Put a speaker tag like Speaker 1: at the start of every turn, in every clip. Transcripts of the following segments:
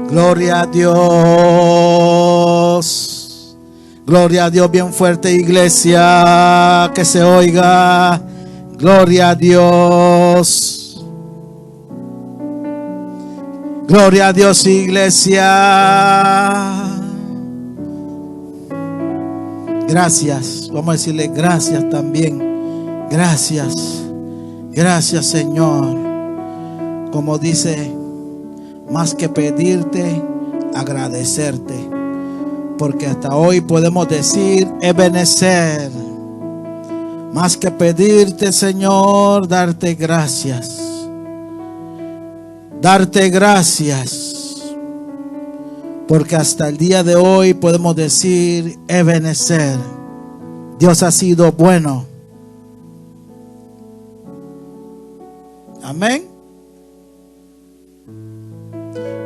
Speaker 1: Gloria a Dios. Gloria a Dios bien fuerte, iglesia, que se oiga. Gloria a Dios. Gloria a Dios, iglesia. Gracias. Vamos a decirle gracias también. Gracias. Gracias, Señor. Como dice, más que pedirte, agradecerte. Porque hasta hoy podemos decir Ebenezer. Más que pedirte, Señor, darte gracias. Darte gracias. Porque hasta el día de hoy podemos decir Ebenezer. Dios ha sido bueno. Amén.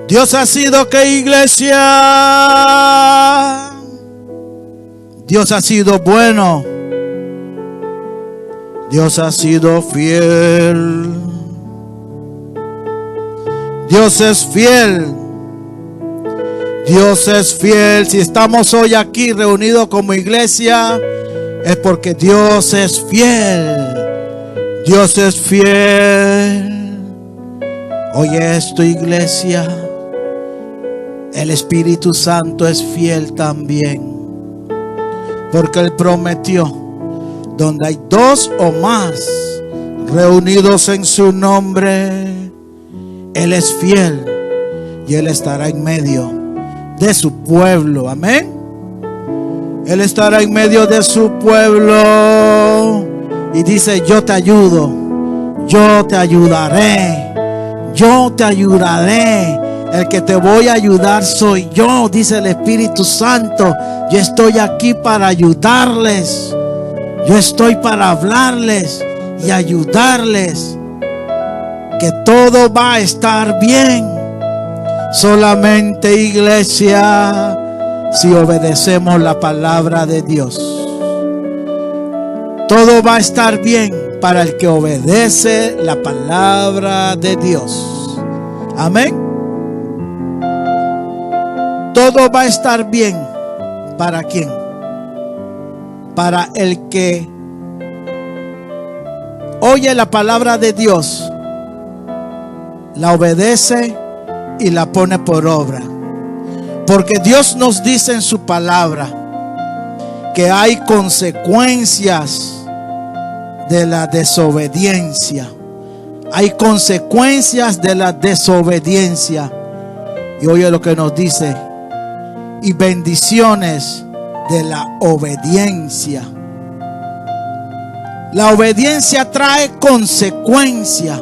Speaker 1: Dios ha sido, ¿qué, iglesia? Dios ha sido bueno. Dios ha sido fiel. Dios es fiel. Dios es fiel. Si estamos hoy aquí reunidos como iglesia, es porque Dios es fiel. Dios es fiel. Oye esto, iglesia. El Espíritu Santo es fiel también. Porque Él prometió, donde hay dos o más reunidos en su nombre, Él es fiel. Y Él estará en medio de su pueblo. Amén. Él estará en medio de su pueblo. Y dice, yo te ayudo. Yo te ayudaré. Yo te ayudaré. El que te voy a ayudar soy yo, dice el Espíritu Santo. Yo estoy aquí para ayudarles. Yo estoy para hablarles y ayudarles. Que todo va a estar bien. Solamente, iglesia, si obedecemos la palabra de Dios. Todo va a estar bien para el que obedece la palabra de Dios. Amén. Todo va a estar bien. ¿Para quién? Para el que oye la palabra de Dios, la obedece y la pone por obra. Porque Dios nos dice en su palabra que hay consecuencias de la desobediencia. Hay consecuencias de la desobediencia. Y oye lo que nos dice. Y bendiciones de la obediencia. La obediencia trae consecuencia.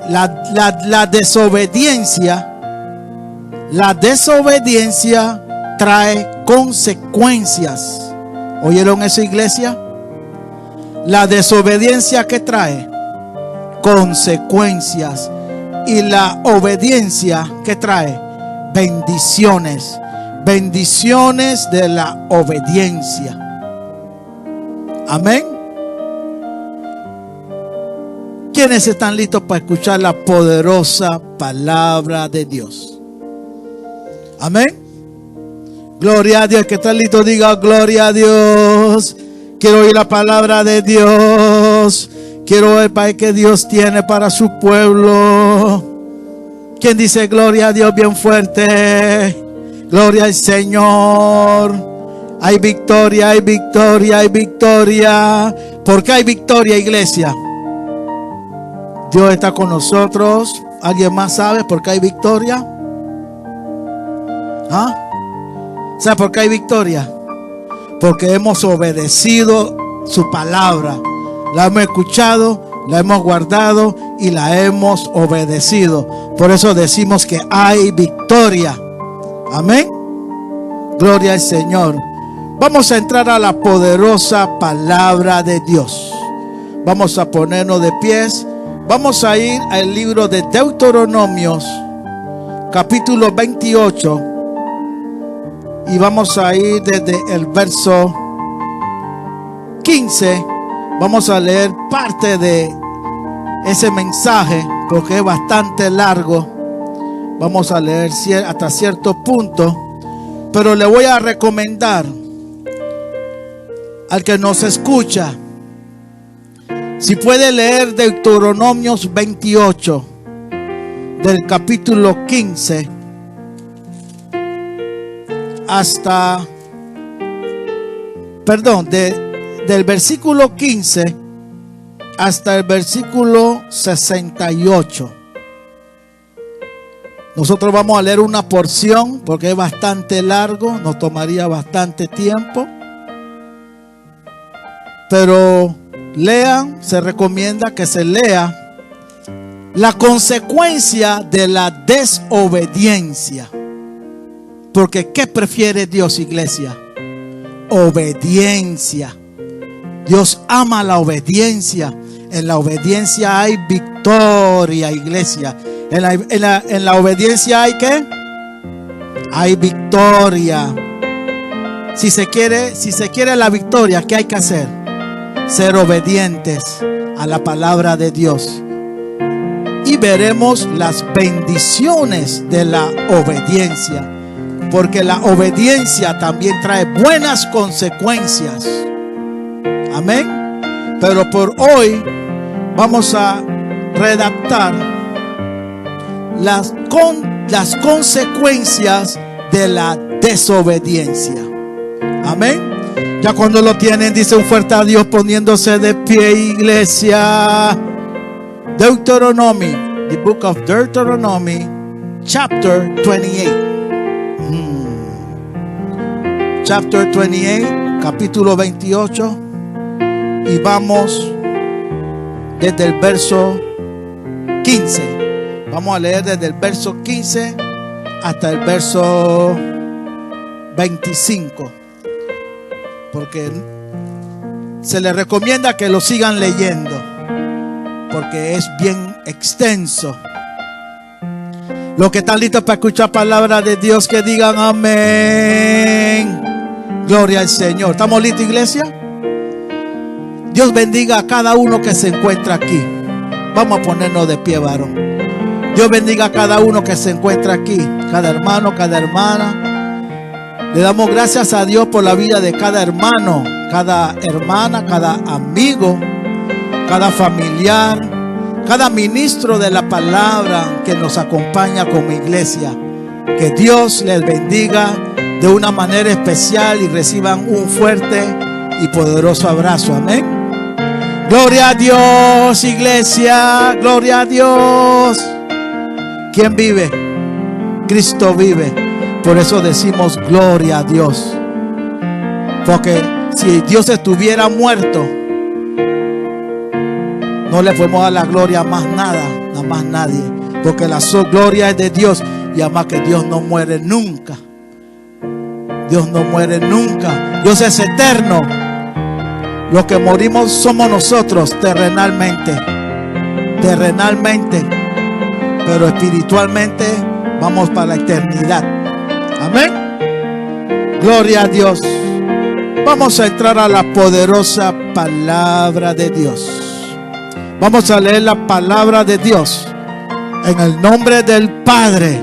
Speaker 1: La desobediencia trae consecuencias. ¿Oyeron eso, iglesia? La desobediencia, ¿qué trae? Consecuencias. Y la obediencia, ¿qué trae? Bendiciones. Bendiciones de la obediencia. Amén. ¿Quiénes están listos para escuchar la poderosa palabra de Dios? Amén. Gloria a Dios. Que está listo, diga gloria a Dios. Quiero oír la palabra de Dios. Quiero ver para que Dios tiene para su pueblo. ¿Quién dice gloria a Dios bien fuerte? Gloria al Señor. Hay victoria, hay victoria, hay victoria. ¿Por qué hay victoria, iglesia? Dios está con nosotros. ¿Alguien más sabe por qué hay victoria? ¿Ah? ¿Sabe por qué hay victoria? Porque hemos obedecido su palabra. La hemos escuchado, la hemos guardado y la hemos obedecido. Por eso decimos que hay victoria. Amén. Gloria al Señor. Vamos a entrar a la poderosa palabra de Dios. Vamos a ponernos de pies. Vamos a ir al libro de Deuteronomios, capítulo 28. Y vamos a ir desde el verso 15. Vamos a leer parte de ese mensaje porque es bastante largo. Vamos a leer hasta cierto punto, pero le voy a recomendar al que nos escucha, si puede leer Deuteronomios 28, del capítulo 15 hasta, del versículo 15 hasta el versículo 68. Nosotros vamos a leer una porción porque es bastante largo, nos tomaría bastante tiempo. Pero lean, se recomienda que se lea la consecuencia de la desobediencia. Porque ¿qué prefiere Dios, iglesia? Obediencia. Dios ama la obediencia. En la obediencia hay victoria, iglesia. En la obediencia hay ¿qué? Hay victoria. Si se quiere la victoria, ¿qué hay que hacer? Ser obedientes a la palabra de Dios. Y veremos las bendiciones de la obediencia. Porque la obediencia también trae buenas consecuencias. Amén. Pero por hoy vamos a redactar las consecuencias de la desobediencia. Amén. Ya cuando lo tienen, dice un fuerte adiós poniéndose de pie, iglesia. Deuteronomy, the book of Deuteronomy, chapter 28. Chapter 28, capítulo 28. Y vamos desde el verso 15. Vamos a leer desde el verso 15 hasta el verso 25. Porque se les recomienda que lo sigan leyendo, porque es bien extenso. Los que están listos para escuchar palabra de Dios, que digan amén. Gloria al Señor. ¿Estamos listos, iglesia? Dios bendiga a cada uno que se encuentra aquí. Vamos a ponernos de pie, varón. Dios bendiga a cada uno que se encuentra aquí, cada hermano, cada hermana. Le damos gracias a Dios por la vida de cada hermano, cada hermana, cada amigo, cada familiar, cada ministro de la palabra que nos acompaña como iglesia. Que Dios les bendiga de una manera especial y reciban un fuerte y poderoso abrazo. Amén. Gloria a Dios, iglesia. Gloria a Dios. ¿Quién vive? Cristo vive. Por eso decimos gloria a Dios. Porque si Dios estuviera muerto, no le podemos dar la gloria a más nada, a más nadie. Porque la gloria es de Dios. Y además que Dios no muere nunca. Dios no muere nunca. Dios es eterno. Los que morimos somos nosotros terrenalmente. Terrenalmente. Pero espiritualmente vamos para la eternidad. Amén. Gloria a Dios. Vamos a entrar a la poderosa palabra de Dios. Vamos a leer la palabra de Dios en el nombre del Padre,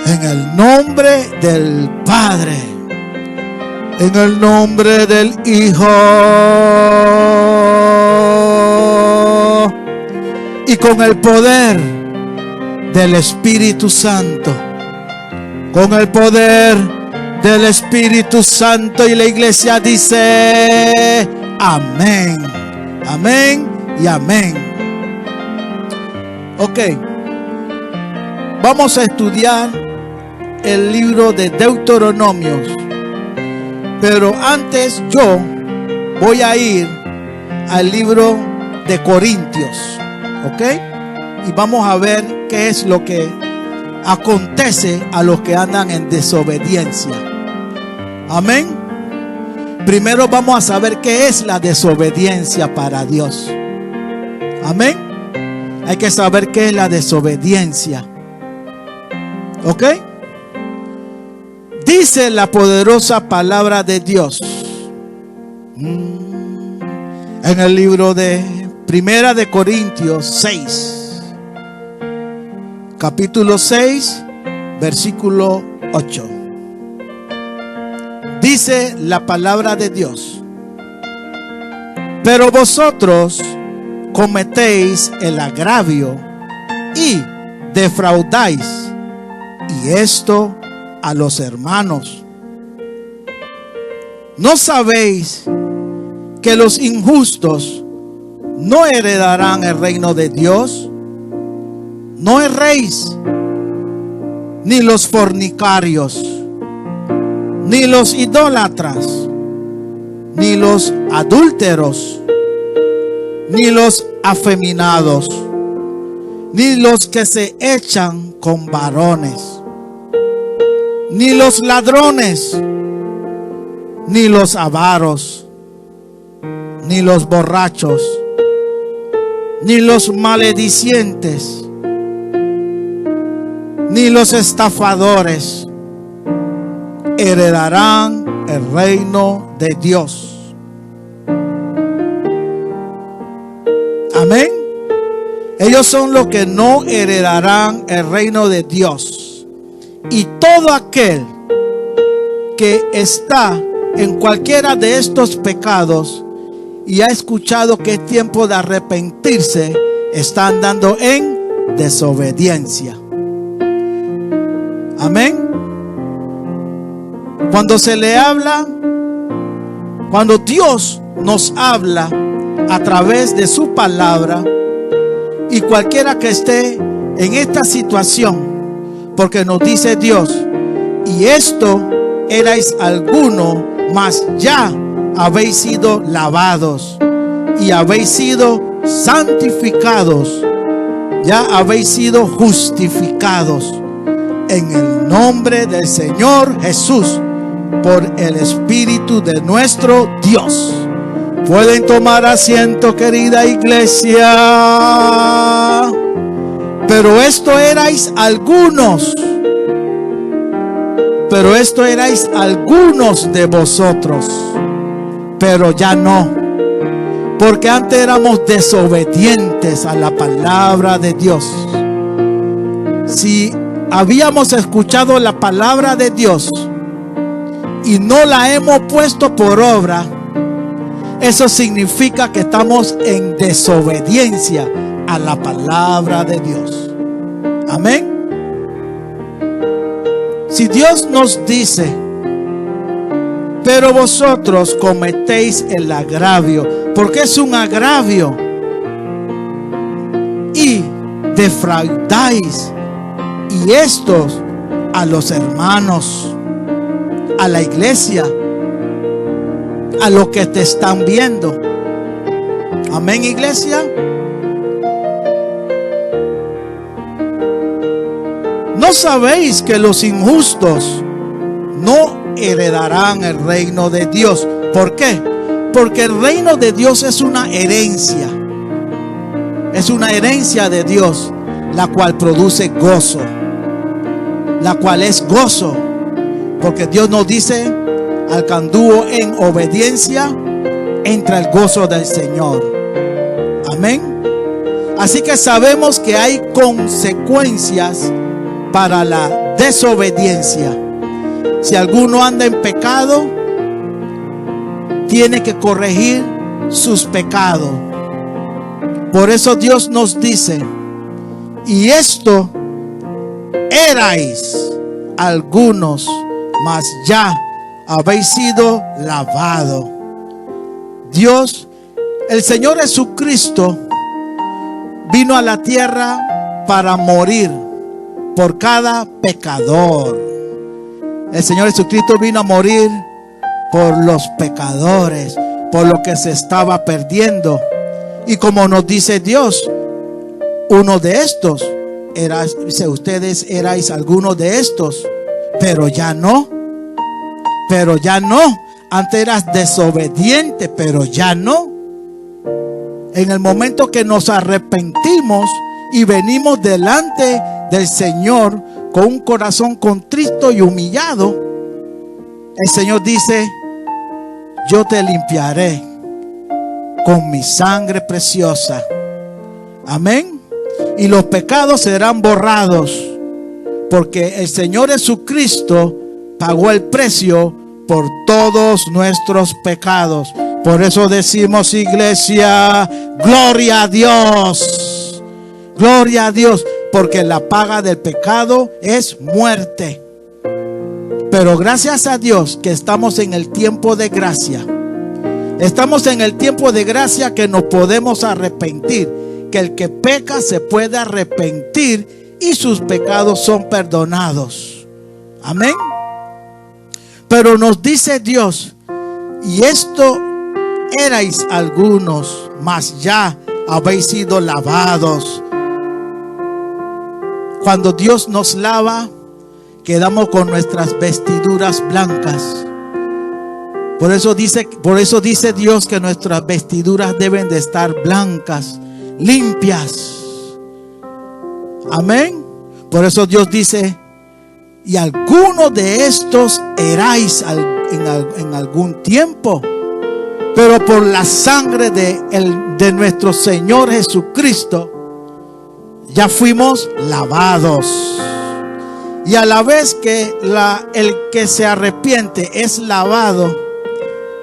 Speaker 1: en el nombre del Padre, en el nombre del Hijo y con el poder del Espíritu Santo. Con el poder del Espíritu Santo. Y la iglesia dice amén, amén y amén. Ok, vamos a estudiar el libro de Deuteronomios. Pero antes yo voy a ir al libro de Corintios. Ok, y vamos a ver qué es lo que acontece a los que andan en desobediencia. Amén. Primero vamos a saber qué es la desobediencia para Dios. Amén. Hay que saber qué es la desobediencia. ¿Ok? Dice la poderosa palabra de Dios en el libro de Primera de Corintios 6, capítulo 6, versículo 8. Dice la palabra de Dios: pero vosotros cometéis el agravio y defraudáis, y esto a los hermanos. ¿No sabéis que los injustos no heredarán el reino de Dios? No erréis, ni los fornicarios, ni los idólatras, ni los adúlteros, ni los afeminados, ni los que se echan con varones, ni los ladrones, ni los avaros, ni los borrachos, ni los maledicientes, ni los estafadores heredarán el reino de Dios. Amén. Ellos son los que no heredarán el reino de Dios. Y todo aquel que está en cualquiera de estos pecados y ha escuchado que es tiempo de arrepentirse, está andando en desobediencia. Amén. Cuando se le habla, cuando Dios nos habla a través de su palabra, y cualquiera que esté en esta situación, porque nos dice Dios: y esto erais alguno, mas ya habéis sido lavados y habéis sido santificados, ya habéis sido justificados en el nombre del Señor Jesús por el Espíritu de nuestro Dios. Pueden tomar asiento, querida iglesia. Pero esto erais algunos. Pero esto erais algunos de vosotros. Pero ya no. Porque antes éramos desobedientes a la palabra de Dios. Si habíamos escuchado la palabra de Dios y no la hemos puesto por obra, eso significa que estamos en desobediencia a la palabra de Dios. Amén. Si Dios nos dice: pero vosotros cometéis el agravio, porque es un agravio, y defraudáis, y estos a los hermanos, a la iglesia, a los que te están viendo. Amén, iglesia. ¿No sabéis que los injustos no heredarán el reino de Dios? ¿Por qué? Porque el reino de Dios es una herencia. Es una herencia de Dios, la cual produce gozo, la cual es gozo, porque Dios nos dice: al que anduvo en obediencia, entra el gozo del Señor. Amén. Así que sabemos que hay consecuencias para la desobediencia. Si alguno anda en pecado, tiene que corregir sus pecados. Por eso Dios nos dice: y esto erais algunos, mas ya habéis sido lavado. Dios, el Señor Jesucristo, vino a la tierra para morir por cada pecador. El Señor Jesucristo vino a morir por los pecadores, por lo que se estaba perdiendo. Y como nos dice Dios, uno de estos era, ustedes erais algunos de estos, pero ya no. Pero ya no. Antes eras desobediente, pero ya no. En el momento que nos arrepentimos y venimos delante del Señor con un corazón contrito y humillado, el Señor dice: yo te limpiaré con mi sangre preciosa. Amén. y los pecados serán borrados, porque el Señor Jesucristo pagó el precio por todos nuestros pecados. Por eso decimos, iglesia, gloria a Dios, gloria a Dios, porque la paga del pecado es muerte. Pero gracias a Dios que estamos en el tiempo de gracia. Estamos en el tiempo de gracia que nos podemos arrepentir, que el que peca se puede arrepentir y sus pecados son perdonados. Amén. Pero nos dice Dios, y esto erais algunos, mas ya habéis sido lavados. Cuando Dios nos lava, quedamos con nuestras vestiduras blancas. Por eso dice Dios que nuestras vestiduras deben de estar blancas, limpias. Amén. Por eso Dios dice, y algunos de estos erais en algún tiempo, pero por la sangre de nuestro Señor Jesucristo ya fuimos lavados. Y a la vez que el que se arrepiente es lavado,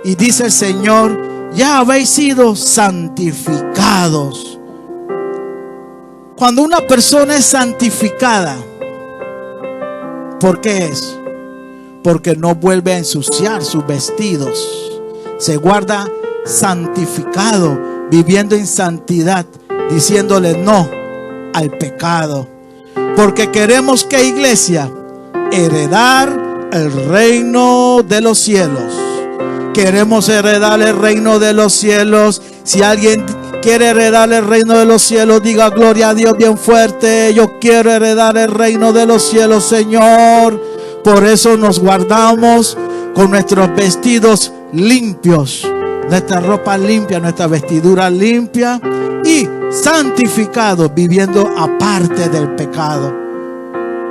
Speaker 1: y dice el Señor, ya habéis sido santificados. Cuando una persona es santificada, ¿por qué es? Porque no vuelve a ensuciar sus vestidos. Se guarda santificado, viviendo en santidad, diciéndole no al pecado. Porque queremos, que iglesia, heredar el reino de los cielos. Queremos heredar el reino de los cielos. Si alguien quiere heredar el reino de los cielos, diga gloria a Dios bien fuerte. Yo quiero heredar el reino de los cielos, Señor. Por eso nos guardamos con nuestros vestidos limpios, nuestra ropa limpia, nuestra vestidura limpia, y santificados, viviendo aparte del pecado.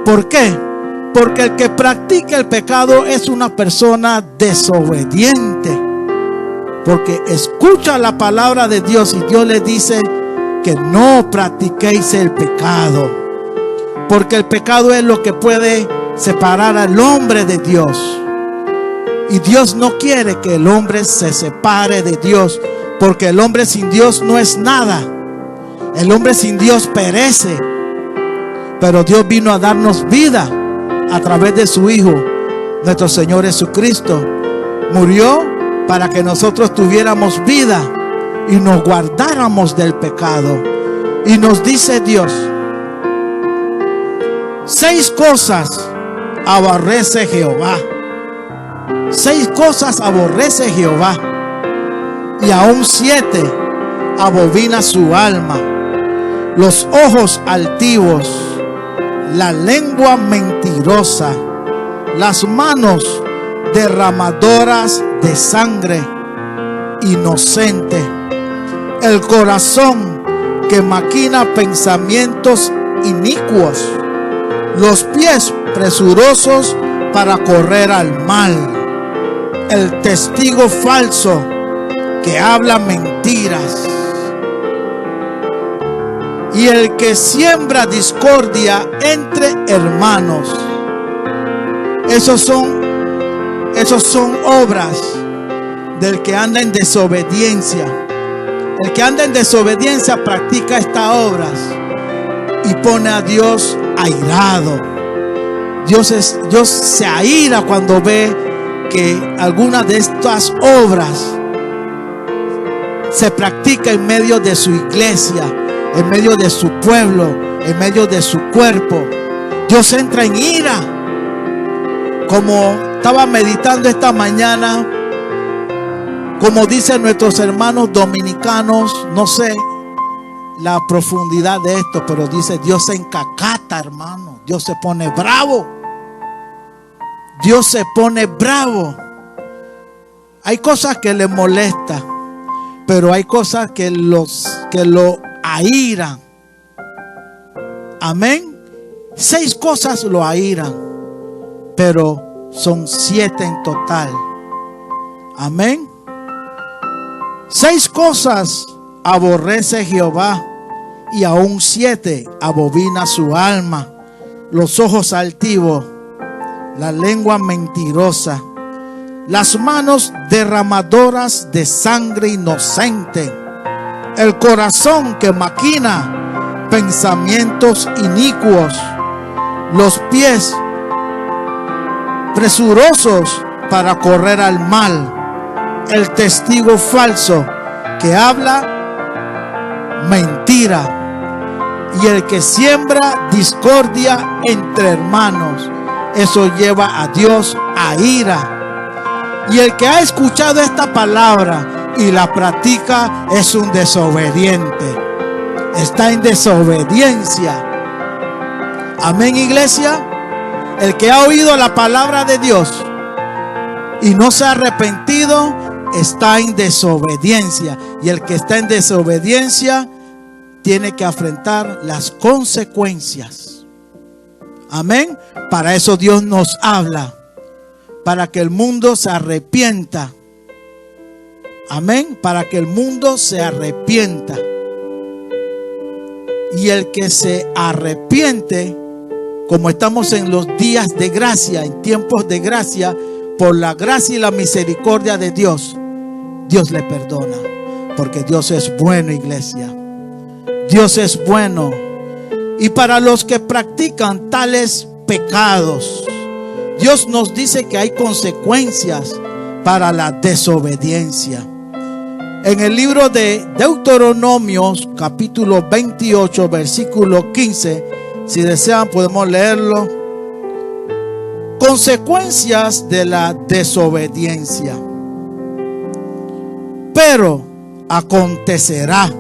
Speaker 1: ¿Por qué? Porque el que practica el pecado es una persona desobediente. Porque escucha la palabra de Dios y Dios le dice que no practiquéis el pecado. Porque el pecado es lo que puede separar al hombre de Dios. Y Dios no quiere que el hombre se separe de Dios, porque el hombre sin Dios no es nada. El hombre sin Dios perece. Pero Dios vino a darnos vida a través de su Hijo, nuestro Señor Jesucristo. Murió para que nosotros tuviéramos vida y nos guardáramos del pecado. Y nos dice Dios, 6 cosas aborrece Jehová. 6 cosas aborrece Jehová, y aún 7 abomina su alma: los ojos altivos, la lengua mentirosa, las manos derramadoras de sangre inocente, el corazón que maquina pensamientos inicuos, los pies presurosos para correr al mal, el testigo falso que habla mentiras, y el que siembra discordia entre hermanos. Esos son obras del que anda en desobediencia. El que anda en desobediencia practica estas obras y pone a Dios airado. Dios se aira cuando ve que alguna de estas obras se practica en medio de su iglesia, en medio de su pueblo, en medio de su cuerpo. Dios entra en ira. Como estaba meditando esta mañana, como dicen nuestros hermanos dominicanos, no sé la profundidad de esto, pero dice, Dios se encacata, hermano. Dios se pone bravo. Dios se pone bravo. Hay cosas que le molestan, pero hay cosas que lo airan. Amén. 6 cosas lo airan, pero son 7 en total. Amén. 6 cosas aborrece Jehová, y aún 7 abobina su alma, los ojos altivos, la lengua mentirosa, las manos derramadoras de sangre inocente, el corazón que maquina pensamientos inicuos, los pies presurosos para correr al mal, el testigo falso que habla mentira, y el que siembra discordia entre hermanos. Eso lleva a Dios a ira. Y el que ha escuchado esta palabra y la practica es un desobediente. Está en desobediencia. Amén, iglesia. El que ha oído la palabra de Dios y no se ha arrepentido está en desobediencia. Y el que está en desobediencia tiene que afrontar las consecuencias. Amén. Para eso Dios nos habla, para que el mundo se arrepienta. Amén. Para que el mundo se arrepienta. Y el que se arrepiente, como estamos en los días de gracia, en tiempos de gracia, por la gracia y la misericordia de Dios, Dios le perdona. Porque Dios es bueno, iglesia. Dios es bueno. Y para los que practican tales pecados, Dios nos dice que hay consecuencias para la desobediencia. En el libro de Deuteronomios, capítulo 28, versículo 15, si desean podemos leerlo. Consecuencias de la desobediencia. Pero acontecerá,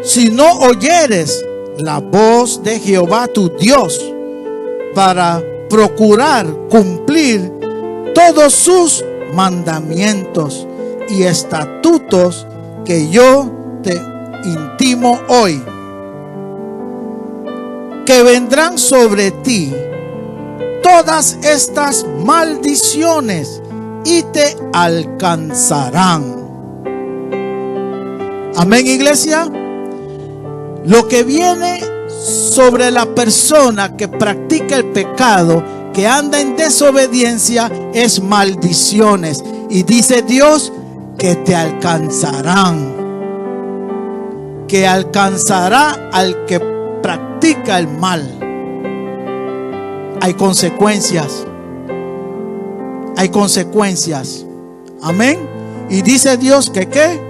Speaker 1: si no oyeres la voz de Jehová tu Dios para procurar cumplir todos sus mandamientos y estatutos que yo te intimo hoy, que vendrán sobre ti todas estas maldiciones y te alcanzarán. Amén, iglesia. Lo que viene sobre la persona que practica el pecado, que anda en desobediencia, es maldiciones. Y dice Dios que te alcanzarán, que alcanzará al que practica el mal. Hay consecuencias. Hay consecuencias. Amén. Y dice Dios que ¿qué?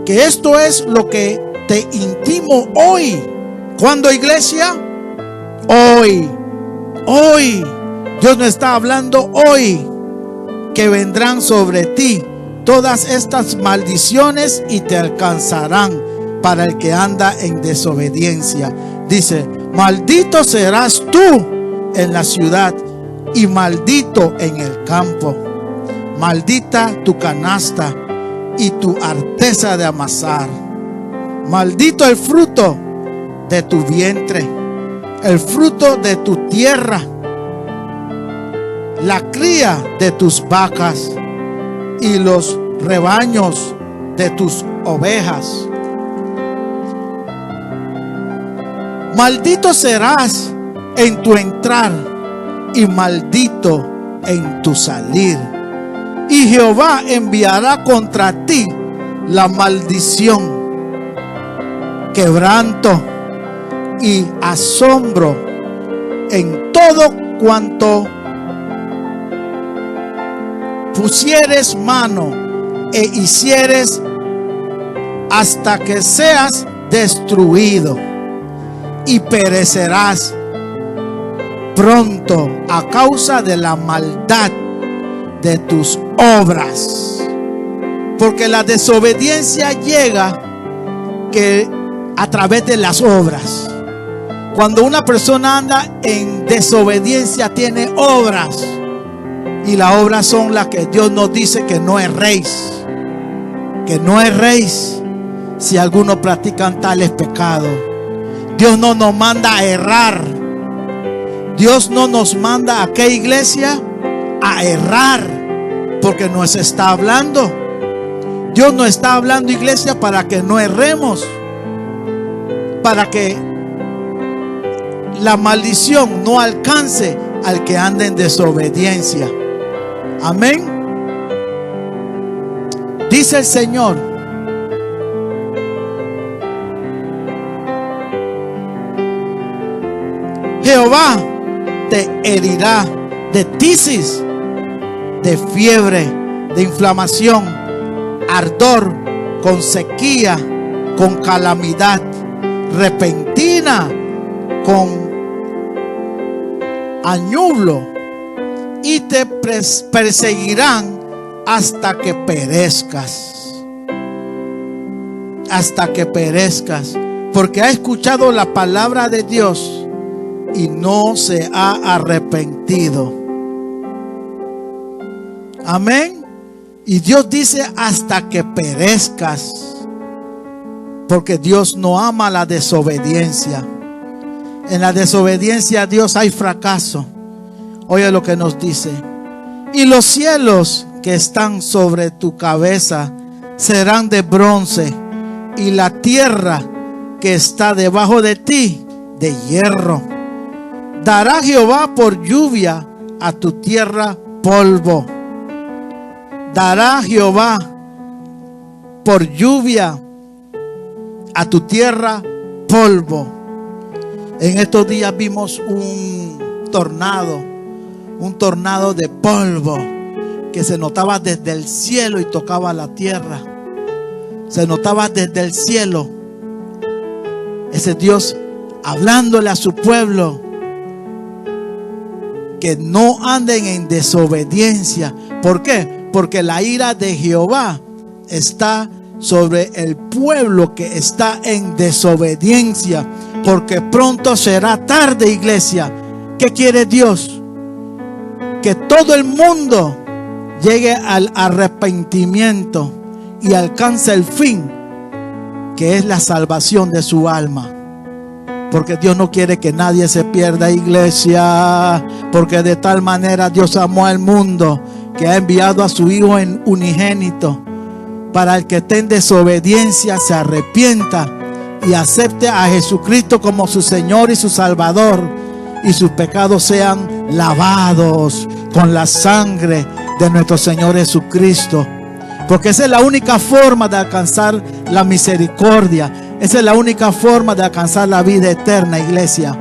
Speaker 1: Que esto es lo que te intimo hoy. ¿Cuándo, iglesia? Hoy. Hoy. Dios nos está hablando hoy. Que vendrán sobre ti todas estas maldiciones y te alcanzarán para el que anda en desobediencia. Dice: maldito serás tú en la ciudad y maldito en el campo. Maldita tu canasta y tu arteza de amasar. Maldito el fruto de tu vientre, el fruto de tu tierra, la cría de tus vacas y los rebaños de tus ovejas. Maldito serás en tu entrar y maldito en tu salir. Y Jehová enviará contra ti la maldición, quebranto y asombro en todo cuanto pusieres mano e hicieres, hasta que seas destruido y perecerás pronto a causa de la maldad de tus obras. Porque la desobediencia llega que a través de las obras. Cuando una persona anda en desobediencia, tiene obras, y las obras son las que Dios nos dice que no erréis, que no erréis si algunos practican tales pecados. Dios no nos manda a errar. Dios no nos manda a qué, iglesia, a errar. porque nos está hablando. Dios nos está hablando, iglesia, para que no erremos, para que la maldición no alcance al que anda en desobediencia. Amén. Dice el Señor: Jehová te herirá de tisis, de fiebre, de inflamación, ardor, con sequía, con calamidad repentina, con añublo, y te perseguirán hasta que perezcas. Hasta que perezcas, porque ha escuchado la palabra de Dios y no se ha arrepentido. Amén. Y Dios dice hasta que perezcas, porque Dios no ama la desobediencia. En la desobediencia a Dios hay fracaso. Oye lo que nos dice: y los cielos que están sobre tu cabeza serán de bronce, y la tierra que está debajo de ti de hierro. Dará Jehová por lluvia a tu tierra polvo. Dará Jehová por lluvia a tu tierra polvo. En estos días vimos un tornado de polvo que se notaba desde el cielo y tocaba la tierra. Se notaba desde el cielo. Ese Dios hablándole a su pueblo que no anden en desobediencia. ¿Por qué? Porque la ira de Jehová está sobre el pueblo que está en desobediencia, porque pronto será tarde, iglesia. ¿Qué quiere Dios? Que todo el mundo llegue al arrepentimiento y alcance el fin, que es la salvación de su alma. Porque Dios no quiere que nadie se pierda, iglesia. Porque de tal manera Dios amó al mundo, que ha enviado a su Hijo en unigénito, para el que esté en desobediencia se arrepienta y acepte a Jesucristo como su Señor y su Salvador, y sus pecados sean lavados con la sangre de nuestro Señor Jesucristo. Porque esa es la única forma de alcanzar la misericordia. Esa es la única forma de alcanzar la vida eterna, iglesia.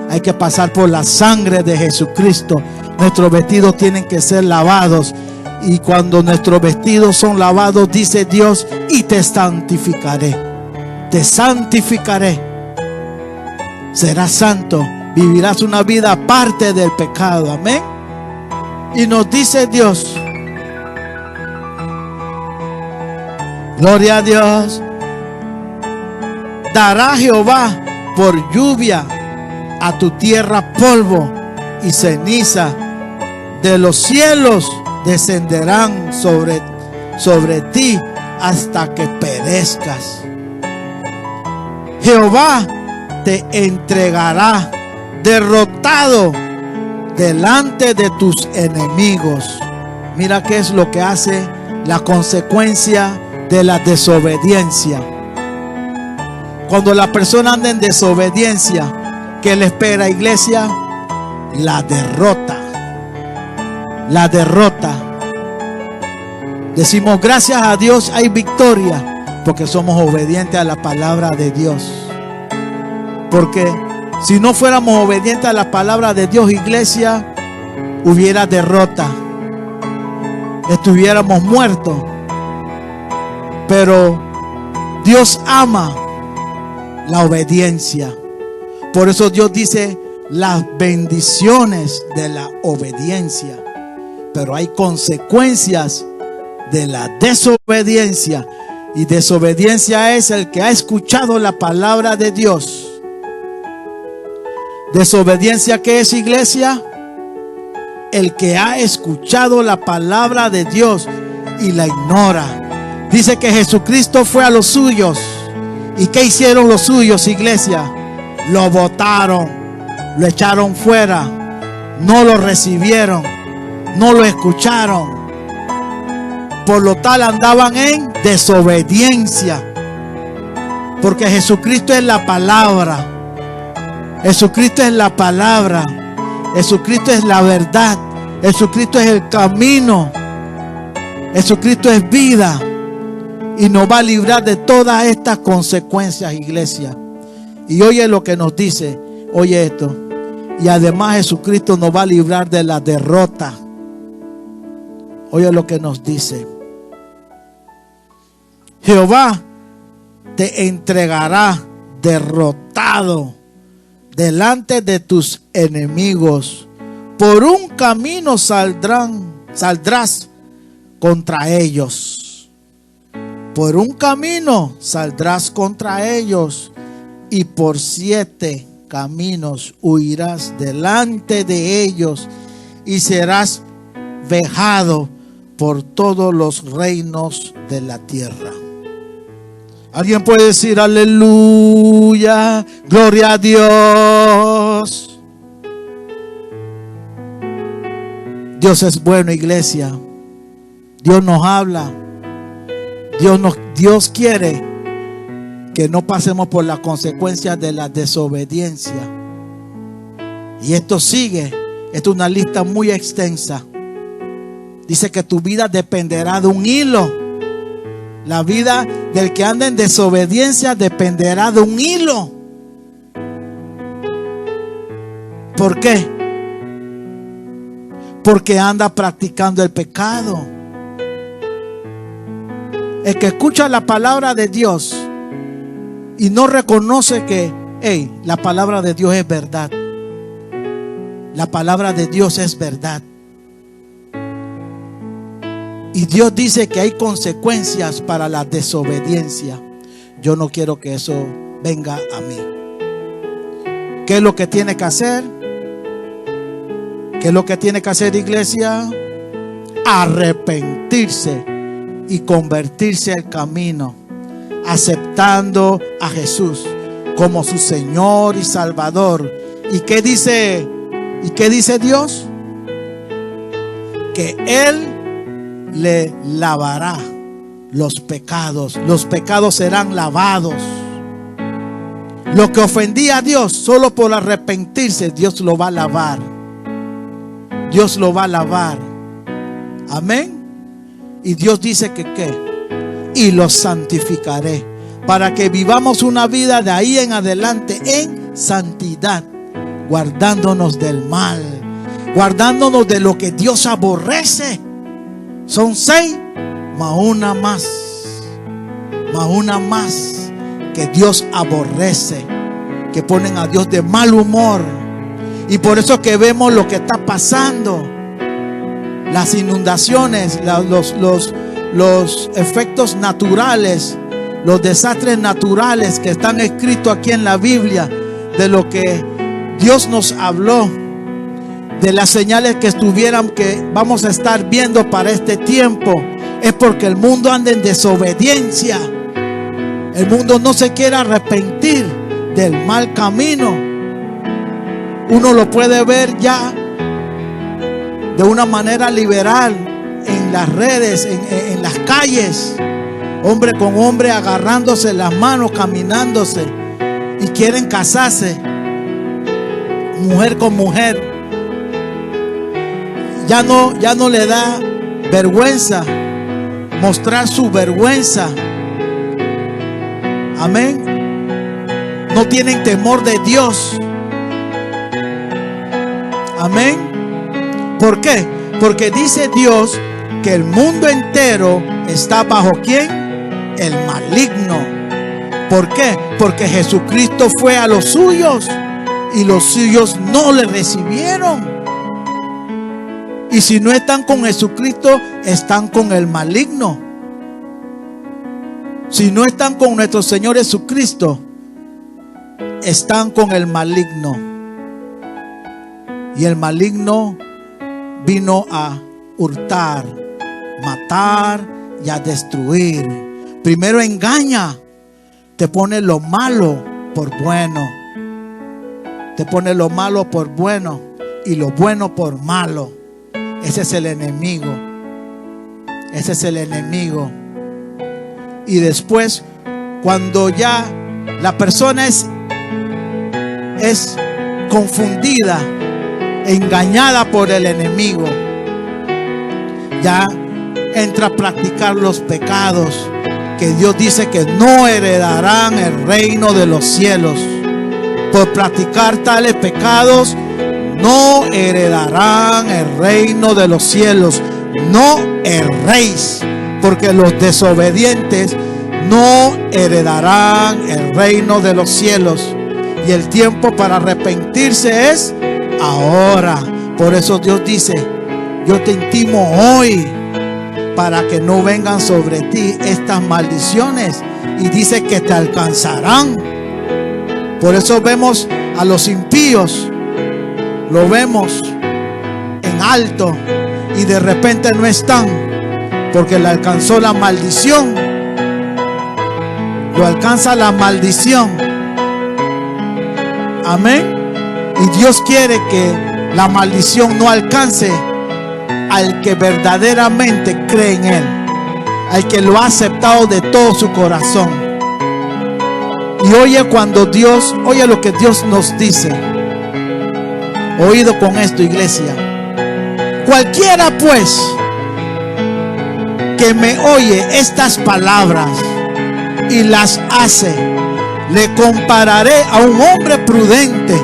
Speaker 1: Hay que pasar por la sangre de Jesucristo. Nuestros vestidos tienen que ser lavados. Y cuando nuestros vestidos son lavados, dice Dios: y te santificaré. Te santificaré. Serás santo. Vivirás una vida aparte del pecado. Amén. Y nos dice Dios: gloria a Dios. Dará Jehová por lluvia a tu tierra polvo y ceniza. De los cielos descenderán sobre ti hasta que perezcas. Jehová te entregará derrotado delante de tus enemigos. Mira qué es lo que hace la consecuencia de la desobediencia. Cuando la persona anda en desobediencia, ¿qué le espera, iglesia? La derrota. La derrota. Decimos gracias a Dios hay victoria, porque somos obedientes a la palabra de Dios. Porque si no fuéramos obedientes a la palabra de Dios, iglesia, hubiera derrota. Estuviéramos muertos. Pero Dios ama la obediencia. Por eso Dios dice las bendiciones de la obediencia. Pero hay consecuencias de la desobediencia. Y desobediencia es el que ha escuchado la palabra de Dios. ¿Desobediencia qué es, iglesia? El que ha escuchado la palabra de Dios y la ignora. Dice que Jesucristo fue a los suyos. ¿Y qué hicieron los suyos, iglesia? Lo botaron, lo echaron fuera, no lo recibieron, no lo escucharon. Por lo tal andaban en desobediencia. Porque Jesucristo es la palabra. Jesucristo es la palabra. Jesucristo es la verdad. Jesucristo es el camino. Jesucristo es vida. Y nos va a librar de todas estas consecuencias, iglesia. Y oye lo que nos dice. Oye esto. Y además Jesucristo nos va a librar de la derrota. Oye lo que nos dice. Jehová te entregará derrotado delante de tus enemigos. Por un camino saldrás contra ellos. Por un camino saldrás contra ellos, y por 7 caminos huirás delante de ellos, y serás vejado por todos los reinos de la tierra. ¿Alguien puede decir aleluya? Gloria a Dios. Dios es bueno, iglesia. Dios nos habla. Dios quiere que no pasemos por las consecuencias de la desobediencia. Y esto sigue. Esto es una lista muy extensa. Dice que tu vida dependerá de un hilo. La vida del que anda en desobediencia dependerá de un hilo. ¿Por qué? Porque anda practicando el pecado. El que escucha la palabra de Dios y no reconoce que la palabra de Dios es verdad. La palabra de Dios es verdad. Y Dios dice que hay consecuencias para la desobediencia. Yo no quiero que eso venga a mí. ¿Qué es lo que tiene que hacer? ¿Qué es lo que tiene que hacer, iglesia? Arrepentirse y convertirse al camino, aceptando a Jesús como su Señor y Salvador. ¿Y qué dice? ¿Y qué dice Dios? Que Él le lavará los pecados. Los pecados serán lavados. Lo que ofendía a Dios, solo por arrepentirse, Dios lo va a lavar. Dios lo va a lavar. Amén. Y Dios dice que ¿qué? Y los santificaré, para que vivamos una vida de ahí en adelante en santidad, guardándonos del mal, guardándonos de lo que Dios aborrece. Son 6 más una más, que Dios aborrece, que ponen a Dios de mal humor. Y por eso que vemos lo que está pasando. Las inundaciones, los efectos naturales, los desastres naturales que están escritos aquí en la Biblia, de lo que Dios nos habló, de las señales que vamos a estar viendo para este tiempo, es porque el mundo anda en desobediencia. El mundo no se quiere arrepentir del mal camino. Uno lo puede ver ya de una manera liberal en las redes, en las calles, hombre con hombre agarrándose las manos, caminándose, y quieren casarse, mujer con mujer. Ya no le da vergüenza mostrar su vergüenza. Amén. No tienen temor de Dios. Amén. ¿Por qué? Porque dice Dios que el mundo entero está bajo ¿quién? El maligno. ¿Por qué? Porque Jesucristo fue a los suyos y los suyos no le recibieron. Y si no están con Jesucristo, están con el maligno. Si no están con nuestro Señor Jesucristo, están con el maligno. Y el maligno vino a hurtar, matar y a destruir. Primero engaña, te pone lo malo por bueno. Te pone lo malo por bueno y lo bueno por malo. Ese es el enemigo. Ese es el enemigo. Y después, cuando ya la persona es confundida, engañada por el enemigo, ya entra a practicar los pecados que Dios dice que no heredarán el reino de los cielos. Por practicar tales pecados no heredarán el reino de los cielos. No erréis, porque los desobedientes no heredarán el reino de los cielos. Y el tiempo para arrepentirse es ahora. Por eso Dios dice: yo te intimo hoy, para que no vengan sobre ti estas maldiciones. Y dice que te alcanzarán. Por eso vemos a los impíos, lo vemos en alto, y de repente no están, porque le alcanzó la maldición. Lo alcanza la maldición. Amén. Y Dios quiere que la maldición no alcance al que verdaderamente cree en Él, al que lo ha aceptado de todo su corazón. Y oye oye lo que Dios nos dice. Oído con esto, iglesia. Cualquiera pues que me oye estas palabras y las hace, le compararé a un hombre prudente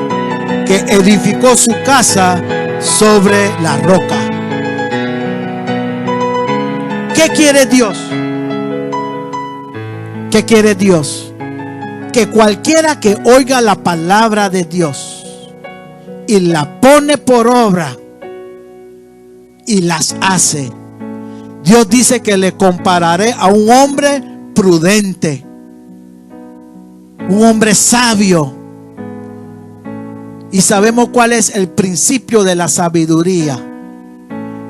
Speaker 1: que edificó su casa sobre la roca. ¿Qué quiere Dios? ¿Qué quiere Dios? Que cualquiera que oiga la palabra de Dios y la pone por obra y las hace, Dios dice que le compararé a un hombre prudente, un hombre sabio. Y sabemos cuál es el principio de la sabiduría.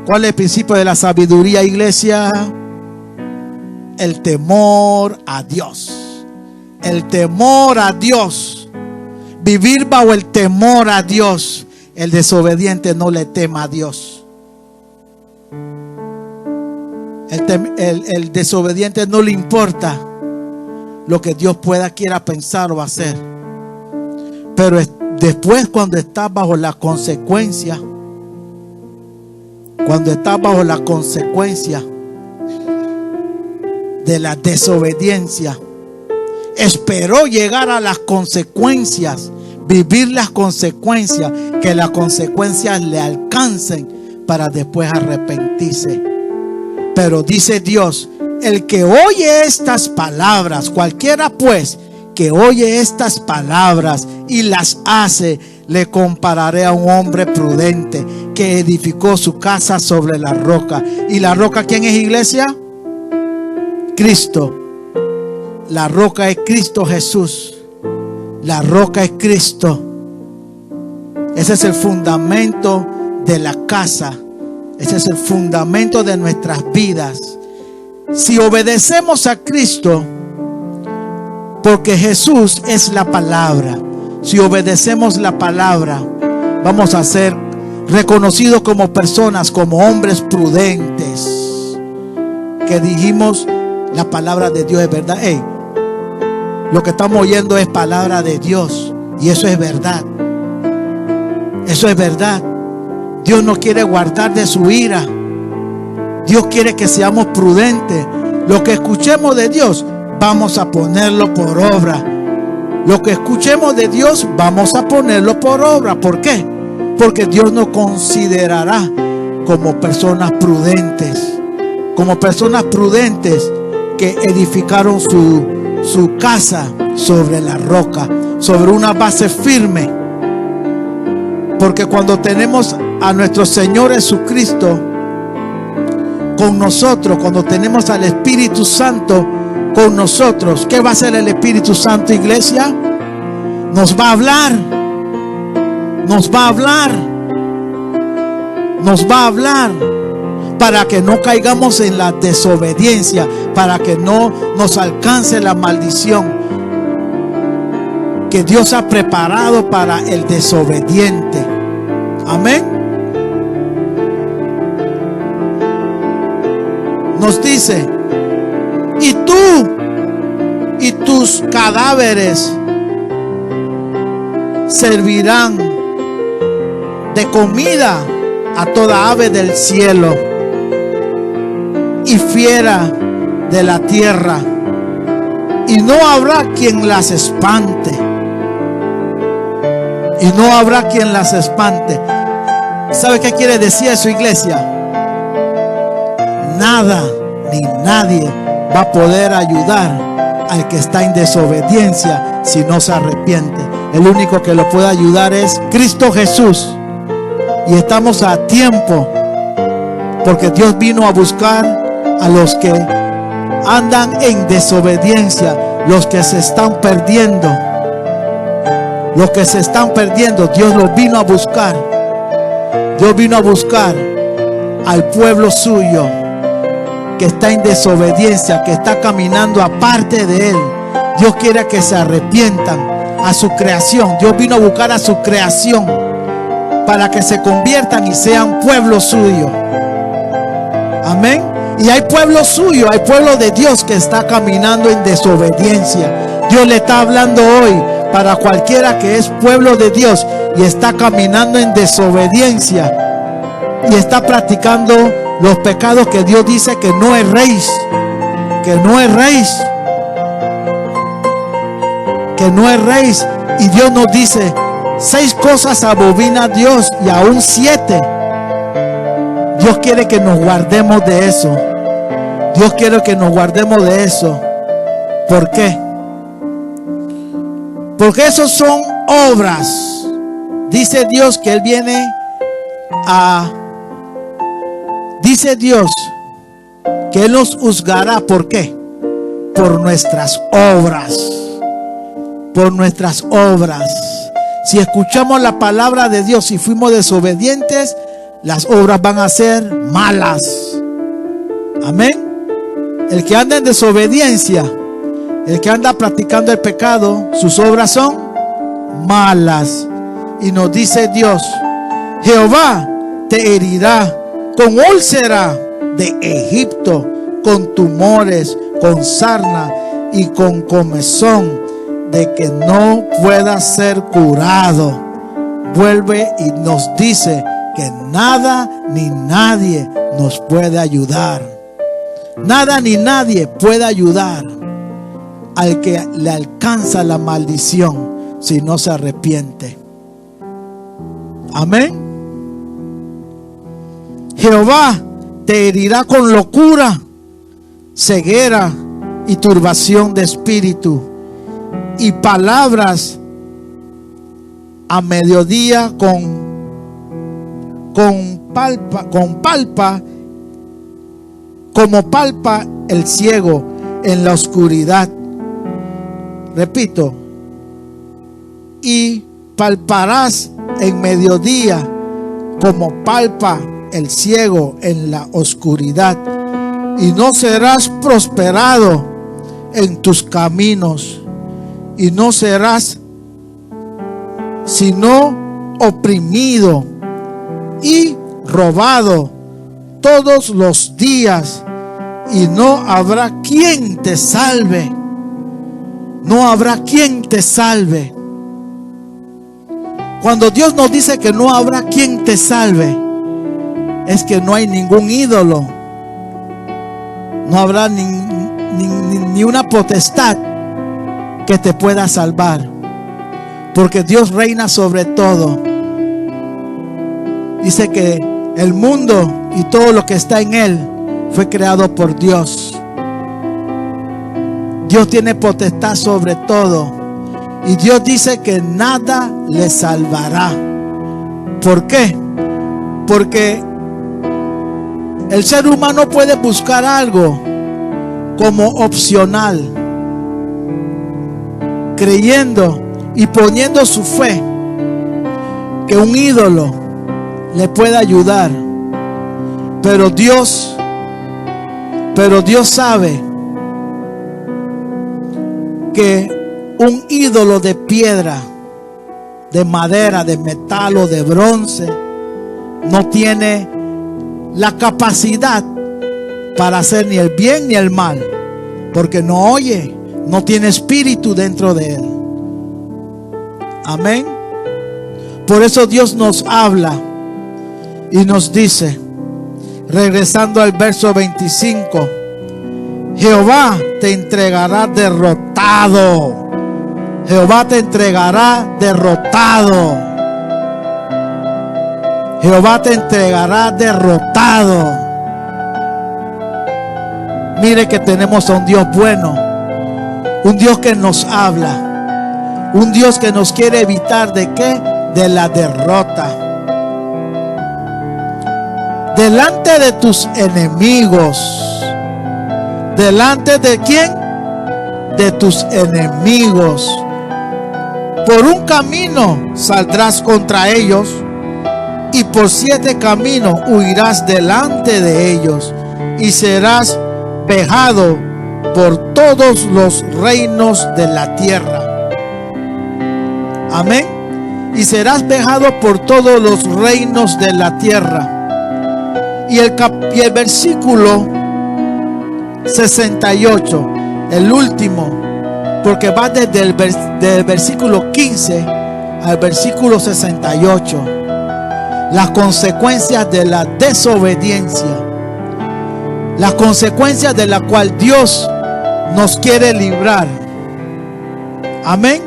Speaker 1: ¿Cuál es el principio de la sabiduría, iglesia? El temor a Dios. El temor a Dios. Vivir bajo el temor a Dios. El desobediente no le tema a Dios. El desobediente no le importa lo que Dios quiera pensar o hacer. Pero después, cuando estás bajo la consecuencia, de la desobediencia, esperó llegar a las consecuencias, vivir las consecuencias, que las consecuencias le alcancen para después arrepentirse. Pero dice Dios: el que oye estas palabras, cualquiera pues que oye estas palabras y las hace, le compararé a un hombre prudente que edificó su casa sobre la roca. ¿Y la roca quién es, iglesia? Cristo. La roca es Cristo Jesús. La roca es Cristo. Ese es el fundamento de la casa. Ese es el fundamento de nuestras vidas. Si obedecemos a Cristo, porque Jesús es la palabra, si obedecemos la palabra, vamos a ser reconocidos como personas, como hombres prudentes, que dijimos: la palabra de Dios es verdad. Lo que estamos oyendo es palabra de Dios, y eso es verdad. Eso es verdad. Dios no quiere guardar de su ira. Dios quiere que seamos prudentes. Lo que escuchemos de Dios, vamos a ponerlo por obra. Lo que escuchemos de Dios, vamos a ponerlo por obra. ¿Por qué? Porque Dios nos considerará como personas prudentes. Como personas prudentes que edificaron su casa sobre la roca, sobre una base firme. Porque cuando tenemos a nuestro Señor Jesucristo con nosotros, cuando tenemos al Espíritu Santo con nosotros, ¿qué va a hacer el Espíritu Santo, iglesia? Nos va a hablar. Nos va a hablar. Nos va a hablar para que no caigamos en la desobediencia, para que no nos alcance la maldición que Dios ha preparado para el desobediente. Amén. nos dice: y tú y tus cadáveres servirán de comida a toda ave del cielo y fiera de la tierra, y no habrá quien las espante. Y no habrá quien las espante. ¿Sabe qué quiere decir eso, iglesia? Nada ni nadie va a poder ayudar al que está en desobediencia si no se arrepiente. El único que lo puede ayudar es Cristo Jesús. Y estamos a tiempo, porque Dios vino a buscar a los que andan en desobediencia, los que se están perdiendo. Los que se están perdiendo, Dios los vino a buscar. Dios vino a buscar al pueblo suyo que está en desobediencia, que está caminando aparte de Él. Dios quiere que se arrepientan a su creación. Dios vino a buscar a su creación para que se conviertan y sean pueblo suyo. Amén. Y hay pueblo suyo, hay pueblo de Dios que está caminando en desobediencia. Dios le está hablando hoy para cualquiera que es pueblo de Dios y está caminando en desobediencia y está practicando los pecados que Dios dice que no erréis, que no erréis, que no erréis. Y Dios nos dice: 6 cosas abomina Dios, y aún 7. Dios quiere que nos guardemos de eso. Dios quiere que nos guardemos de eso. ¿Por qué? Porque esos son obras. Dice Dios que Él viene a... Dice Dios que Él nos juzgará. ¿Por qué? Por nuestras obras. Por nuestras obras. Si escuchamos la palabra de Dios y fuimos desobedientes, las obras van a ser malas. Amén. El que anda en desobediencia, el que anda practicando el pecado, sus obras son malas. Y nos dice Dios: Jehová te herirá con úlcera de Egipto, con tumores, con sarna y con comezón, de que no pueda ser curado. Vuelve y nos dice que nada ni nadie nos puede ayudar. Nada ni nadie puede ayudar al que le alcanza la maldición si no se arrepiente. Amén. Jehová te herirá con locura, ceguera y turbación de espíritu, y palabras a mediodía como palpa el ciego en la oscuridad. Repito: y palparás en mediodía como palpa el ciego en la oscuridad, y no serás prosperado en tus caminos, y no serás sino oprimido y robado todos los días, y no habrá quien te salve. No habrá quien te salve. Cuando Dios nos dice que no habrá quien te salve, es que no hay ningún ídolo, no habrá ni una potestad que te pueda salvar, porque Dios reina sobre todo. Dice que el mundo y todo lo que está en él fue creado por Dios. Dios tiene potestad sobre todo, y Dios dice que nada le salvará. ¿Por qué? Porque el ser humano puede buscar algo como opcional, creyendo y poniendo su fe que un ídolo le puede ayudar. Pero Dios sabe que un ídolo de piedra, de madera, de metal o de bronce no tiene la capacidad para hacer ni el bien ni el mal, porque no oye, no tiene espíritu dentro de él. Amén. Por eso Dios nos habla y nos dice, regresando al verso 25, Jehová te entregará derrotado. Jehová te entregará derrotado. Jehová te entregará derrotado. Mire que tenemos a un Dios bueno, un Dios que nos habla, un Dios que nos quiere evitar ¿de qué? De la derrota. Delante de tus enemigos. ¿Delante de quién? De tus enemigos. Por un camino saldrás contra ellos, y por 7 caminos huirás delante de ellos, y serás vejado por todos los reinos de la tierra. Amén. Y serás vejado por todos los reinos de la tierra. Y el versículo 68, el último, porque va desde el versículo 15 al versículo 68. Las consecuencias de la desobediencia, las consecuencias de la cual Dios nos quiere librar. Amén.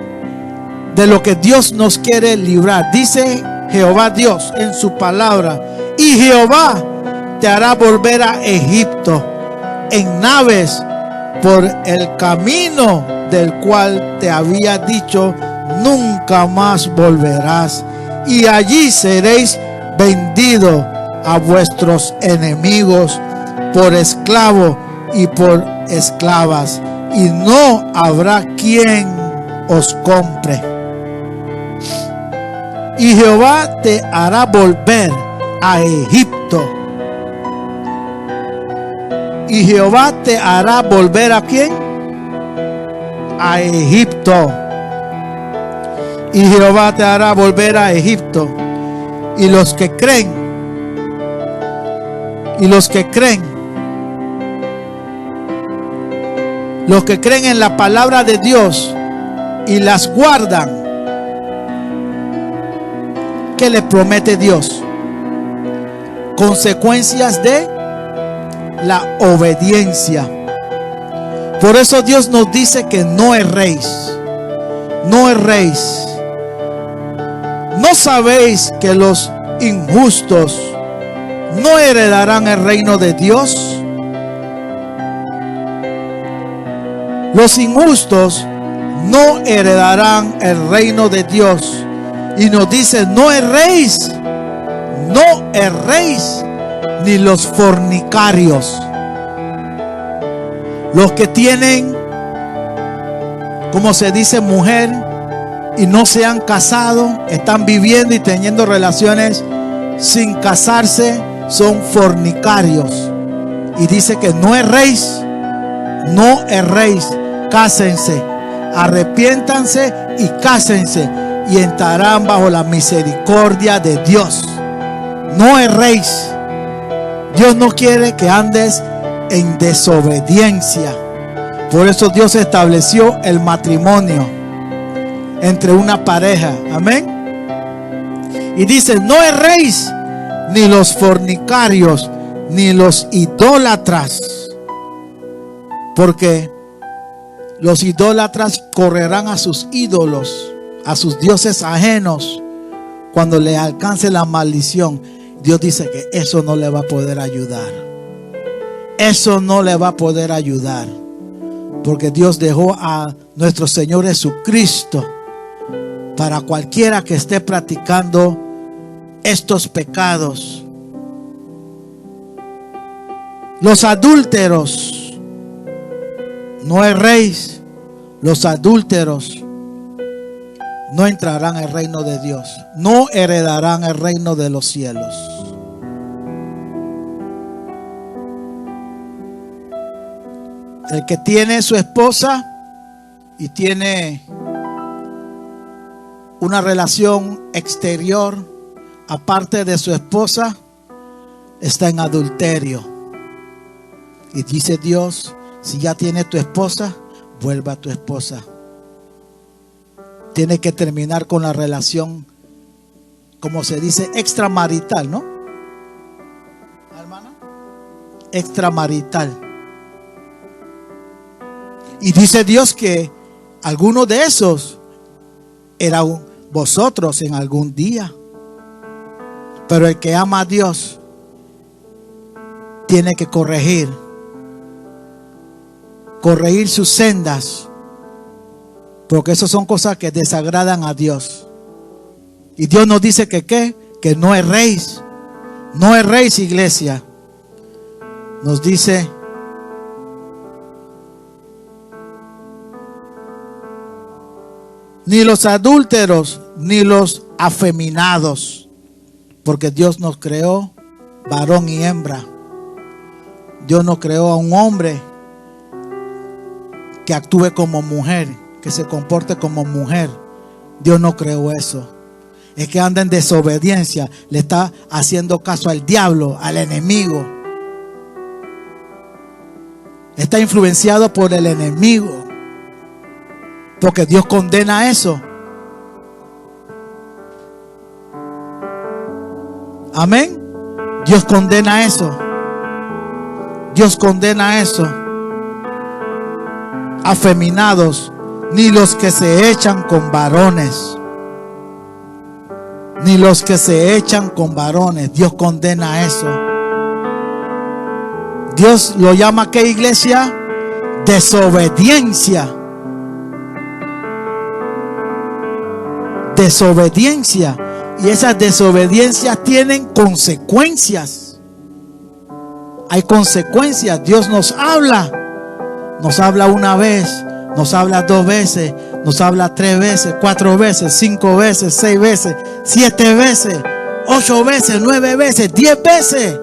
Speaker 1: De lo que Dios nos quiere librar. Dice Jehová Dios en su palabra: y Jehová te hará volver a Egipto en naves por el camino del cual te había dicho, nunca más volverás. Y allí seréis vendidos a vuestros enemigos por esclavo y por esclavas, y no habrá quien os compre. Y Jehová te hará volver a Egipto. Y Jehová te hará volver ¿a quién? A Egipto. Y Jehová te hará volver a Egipto. Y los que creen, los que creen en la palabra de Dios y las guardan, ¿qué le promete Dios? Consecuencias de la obediencia. Por eso Dios nos dice que no erréis. No erréis. ¿No sabéis que los injustos no heredarán el reino de Dios? Los injustos no heredarán el reino de Dios. Y nos dice: no erréis, no erréis, ni los fornicarios. Los que tienen, como se dice, mujer y no se han casado, están viviendo y teniendo relaciones sin casarse, son fornicarios. Y dice que no erréis, no erréis, cásense, arrepiéntanse y cásense, y entrarán bajo la misericordia de Dios. No erréis. Dios no quiere que andes en desobediencia. Por eso Dios estableció el matrimonio entre una pareja. Amén. Y dice: no erréis, ni los fornicarios, ni los idólatras, porque los idólatras correrán a sus ídolos, a sus dioses ajenos, cuando le alcance la maldición. Dios dice que eso no le va a poder ayudar. Eso no le va a poder ayudar, porque Dios dejó a nuestro Señor Jesucristo para cualquiera que esté practicando estos pecados. Los adúlteros, no erréis. Los adúlteros no entrarán al reino de Dios, no heredarán el reino de los cielos. El que tiene su esposa y tiene una relación exterior aparte de su esposa, está en adulterio. Y dice Dios, si ya tienes tu esposa, vuelva a tu esposa. Tiene que terminar con la relación, como se dice, extramarital, ¿no? Hermana, extramarital. Y dice Dios que algunos de esos eran vosotros en algún día. Pero el que ama a Dios tiene que corregir sus sendas, porque eso son cosas que desagradan a Dios. Y Dios nos dice que ¿qué? Que no erréis. No erréis, iglesia. Nos dice: ni los adúlteros, ni los afeminados, porque Dios nos creó varón y hembra. Dios nos creó a un hombre que actúe como mujer, que se comporte como mujer. Dios no creó eso. Es que anda en desobediencia, le está haciendo caso al diablo, al enemigo. Está influenciado por el enemigo, porque Dios condena eso. Amén. Dios condena eso. Dios condena eso. Afeminados, ni los que se echan con varones. Ni los que se echan con varones. Dios condena eso. Dios lo llama, ¿qué, iglesia? Desobediencia. Desobediencia. Y esas desobediencias tienen consecuencias. Hay consecuencias. Dios nos habla. Nos habla una vez, nos habla 2 veces, nos habla 3 veces, 4 veces, 5 veces, 6 veces, 7 veces, 8 veces, 9 veces, 10 veces,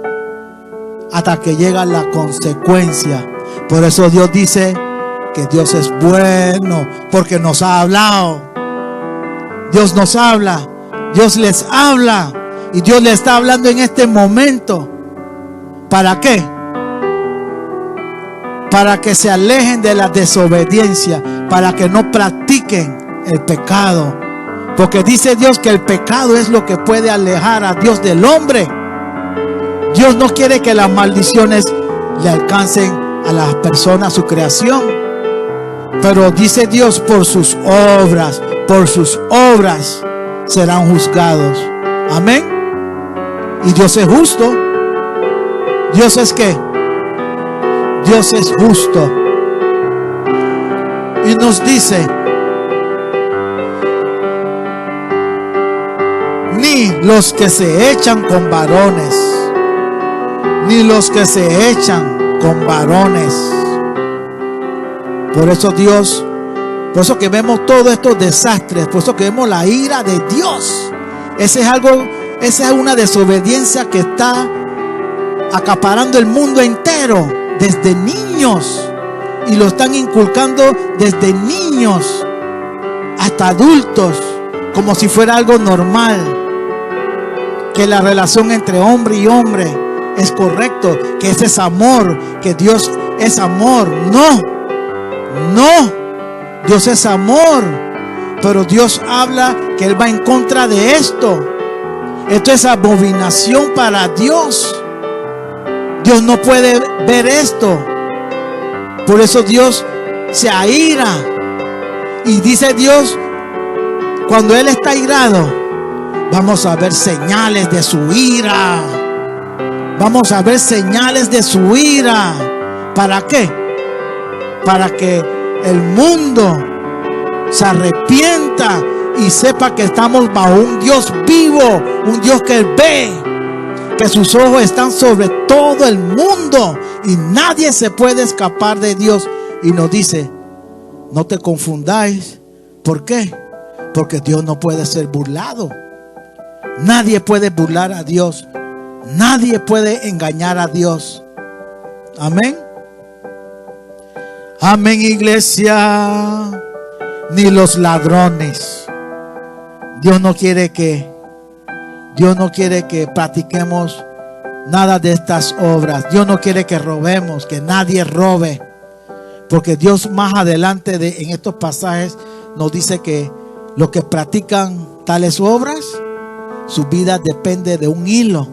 Speaker 1: hasta que llega la consecuencia. Por eso Dios dice que Dios es bueno, porque nos ha hablado. Dios nos habla, Dios les habla, y Dios le está hablando en este momento. ¿Para qué? Para que se alejen de la desobediencia, para que no practiquen el pecado. Porque dice Dios que el pecado es lo que puede alejar a Dios del hombre. Dios no quiere que las maldiciones le alcancen a las personas, su creación. Pero dice Dios, por sus obras serán juzgados. Amén. Y Dios es justo. Dios es ¿qué? Dios es justo. Y nos dice: ni los que se echan con varones, ni los que se echan con varones. Por eso Dios, por eso que vemos todos estos desastres, por eso que vemos la ira de Dios. Esa es una desobediencia que está acaparando el mundo entero. Desde niños, y lo están inculcando desde niños hasta adultos, como si fuera algo normal, que la relación entre hombre y hombre es correcto, que ese es amor, que Dios es amor. No, Dios es amor, pero Dios habla que Él va en contra de esto. Esto es abominación para Dios. Dios no puede ver esto. Por eso Dios se aira. Y dice Dios, cuando Él está airado, vamos a ver señales de su ira. Vamos a ver señales de su ira. ¿Para qué? Para que el mundo se arrepienta y sepa que estamos bajo un Dios vivo, un Dios que ve, que sus ojos están sobre todo el mundo y nadie se puede escapar de Dios. Y nos dice: no te confundáis. ¿Por qué? Porque Dios no puede ser burlado. Nadie puede burlar a Dios. Nadie puede engañar a Dios. Amén. Amén, iglesia. Ni los ladrones. Dios no quiere que practiquemos nada de estas obras. Dios no quiere que robemos, que nadie robe. Porque Dios más adelante en estos pasajes nos dice que los que practican tales obras, su vida depende de un hilo.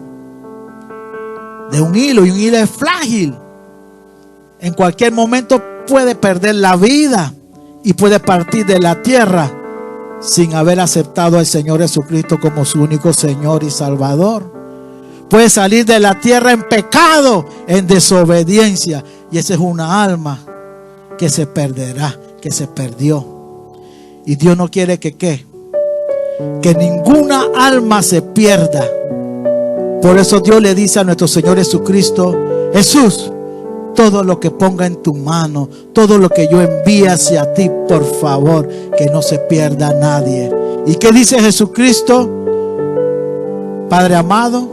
Speaker 1: De un hilo, y un hilo es frágil. En cualquier momento puede perder la vida y puede partir de la tierra sin haber aceptado al Señor Jesucristo como su único Señor y Salvador. Puede salir de la tierra en pecado, en desobediencia, y esa es una alma que se perderá, que se perdió. Y Dios no quiere que ninguna alma se pierda. Por eso Dios le dice a nuestro Señor Jesucristo: Jesús, todo lo que ponga en tu mano, todo lo que yo envíe hacia ti, por favor, que no se pierda nadie. ¿Y qué dice Jesucristo? Padre amado,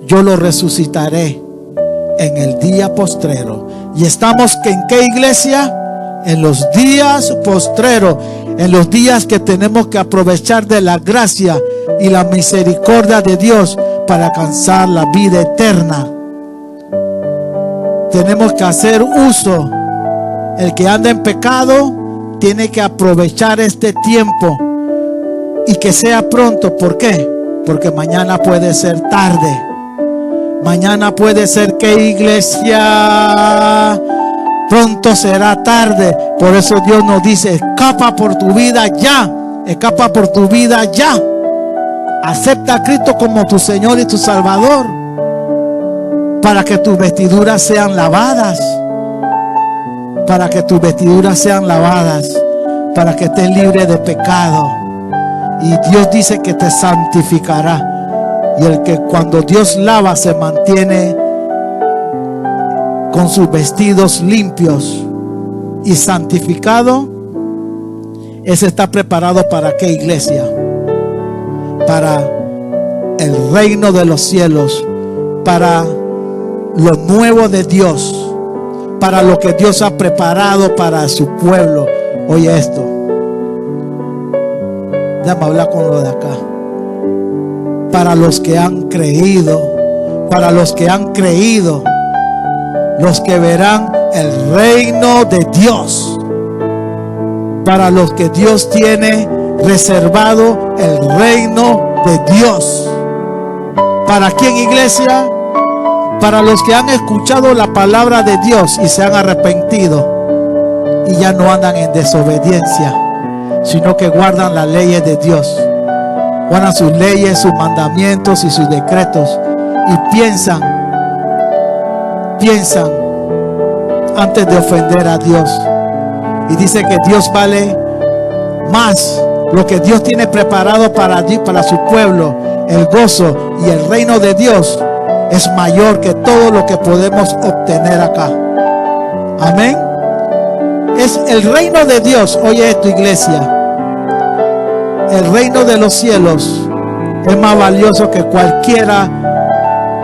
Speaker 1: yo lo resucitaré en el día postrero. Y estamos ¿en qué iglesia? En los días postreros, en los días que tenemos que aprovechar de la gracia y la misericordia de Dios para alcanzar la vida eterna. Tenemos que hacer uso. El que anda en pecado tiene que aprovechar este tiempo y que sea pronto. ¿Por qué? Porque mañana puede ser tarde. Mañana puede ser que iglesia pronto será tarde. Por eso Dios nos dice: escapa por tu vida ya. Escapa por tu vida ya. Acepta a Cristo como tu Señor y tu Salvador, para que tus vestiduras sean lavadas. Para que tus vestiduras sean lavadas. Para que estés libre de pecado. Y Dios dice que te santificará. Y el que cuando Dios lava se mantiene con sus vestidos limpios y santificado, ese está preparado ¿para qué, iglesia? Para el reino de los cielos, para lo nuevo de Dios, para lo que Dios ha preparado para su pueblo. Oye esto, déjame hablar con lo de acá. Para los que han creído, para los que han creído, los que verán el reino de Dios, para los que Dios tiene reservado el reino de Dios. ¿Para quién, iglesia? Para los que han escuchado la palabra de Dios y se han arrepentido y ya no andan en desobediencia, sino que guardan las leyes de Dios. Guardan sus leyes, sus mandamientos y sus decretos. Y piensan antes de ofender a Dios. Y dice que Dios vale más. Lo que Dios tiene preparado para su pueblo, el gozo y el reino de Dios, es mayor que todo lo que podemos obtener acá. Amén. Es el reino de Dios. Oye esto, iglesia. El reino de los cielos es más valioso que cualquiera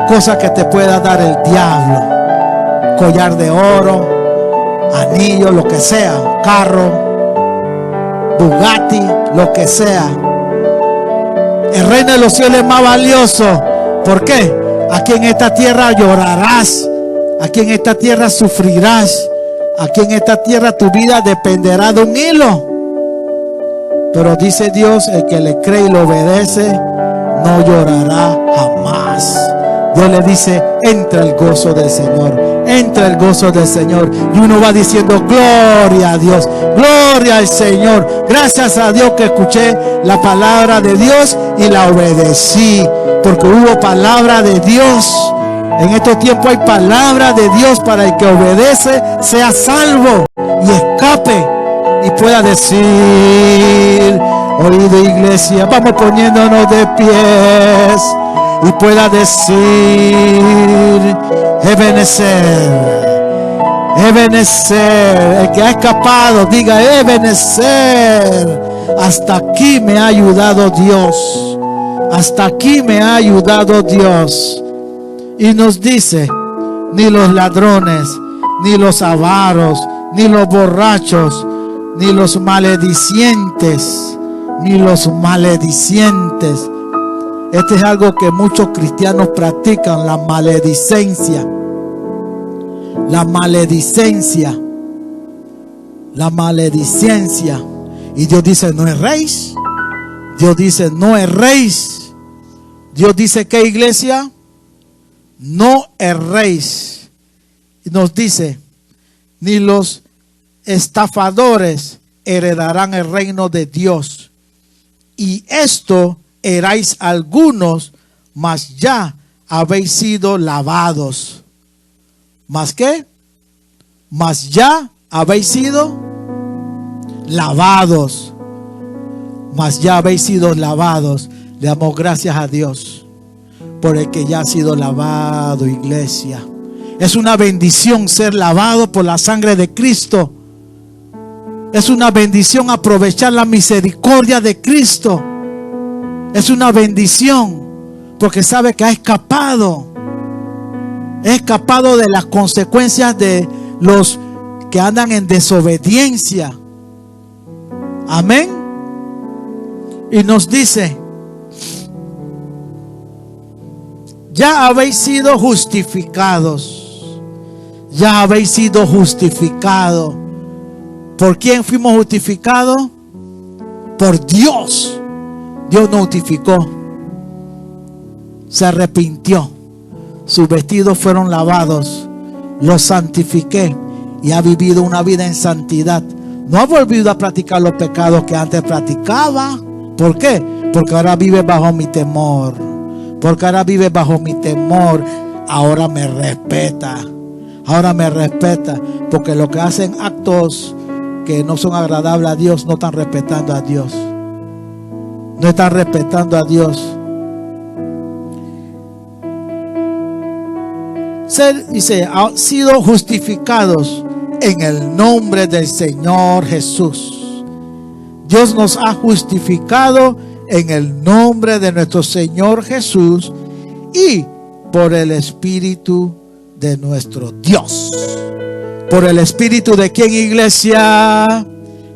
Speaker 1: cosa que te pueda dar el diablo. Collar de oro, anillo, lo que sea, carro, Bugatti, lo que sea. El reino de los cielos es más valioso. ¿Por qué? Aquí en esta tierra llorarás, aquí en esta tierra sufrirás, aquí en esta tierra tu vida dependerá de un hilo. Pero dice Dios: el que le cree y lo obedece no llorará jamás. Dios le dice: entra el gozo del Señor, entra el gozo del Señor. Y uno va diciendo: gloria a Dios, gloria al Señor. Gracias a Dios que escuché la palabra de Dios y la obedecí, porque hubo palabra de Dios. En estos tiempos hay palabra de Dios para el que obedece sea salvo y escape y pueda decir: oído, iglesia, vamos poniéndonos de pies, y pueda decir: Ebenezer. El que ha escapado diga: Ebenezer. Hasta aquí me ha ayudado Dios, hasta aquí me ha ayudado Dios. Y nos dice: ni los ladrones, ni los avaros, ni los borrachos, ni los maledicientes, Este es algo que muchos cristianos practican, la maledicencia. La maledicencia. La maledicencia. Y Dios dice, no erréis. Dios dice, no erréis. Dios dice, ¿qué, iglesia? No erréis. Y nos dice, ni los estafadores heredarán el reino de Dios. Y esto erais algunos, mas ya habéis sido lavados. ¿Más qué? Mas ya habéis sido lavados. Mas ya habéis sido lavados. Le damos gracias a Dios por el que ya ha sido lavado, iglesia. Es una bendición ser lavado por la sangre de Cristo. Es una bendición aprovechar la misericordia de Cristo. Es una bendición porque sabe que ha escapado. Ha escapado de las consecuencias de los que andan en desobediencia. Amén. Y nos dice, ya habéis sido justificados. Ya habéis sido justificados. ¿Por quién fuimos justificados? Por Dios. Dios nos justificó. Se arrepintió. Sus vestidos fueron lavados. Los santifiqué. Y ha vivido una vida en santidad. No ha volvido a practicar los pecados que antes practicaba. ¿Por qué? Porque ahora vive bajo mi temor. Porque ahora vive bajo mi temor. Ahora me respeta. Ahora me respeta. Porque los que hacen actos que no son agradables a Dios no están respetando a Dios. No están respetando a Dios. Dice, han sido justificados en el nombre del Señor Jesús. Dios nos ha justificado en el nombre de nuestro Señor Jesús y por el Espíritu de nuestro Dios. Por el Espíritu de ¿quién, iglesia?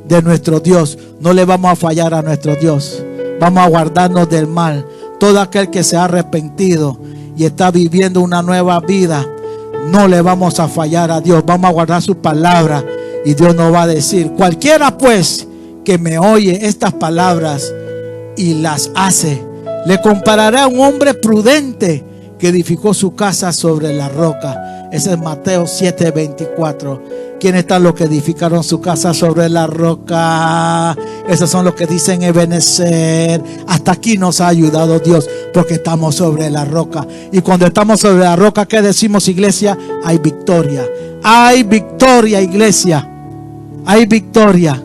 Speaker 1: De nuestro Dios. No le vamos a fallar a nuestro Dios. Vamos a guardarnos del mal. Todo aquel que se ha arrepentido y está viviendo una nueva vida, no le vamos a fallar a Dios. Vamos a guardar su palabra y Dios nos va a decir, cualquiera pues que me oye estas palabras y las hace, le compararé a un hombre prudente que edificó su casa sobre la roca. Ese es Mateo 7:24. ¿Quiénes están los que edificaron su casa sobre la roca? Esos son los que dicen Ebenezer. Hasta aquí nos ha ayudado Dios porque estamos sobre la roca. Y cuando estamos sobre la roca, ¿qué decimos, iglesia? Hay victoria. Hay victoria, iglesia. Hay victoria.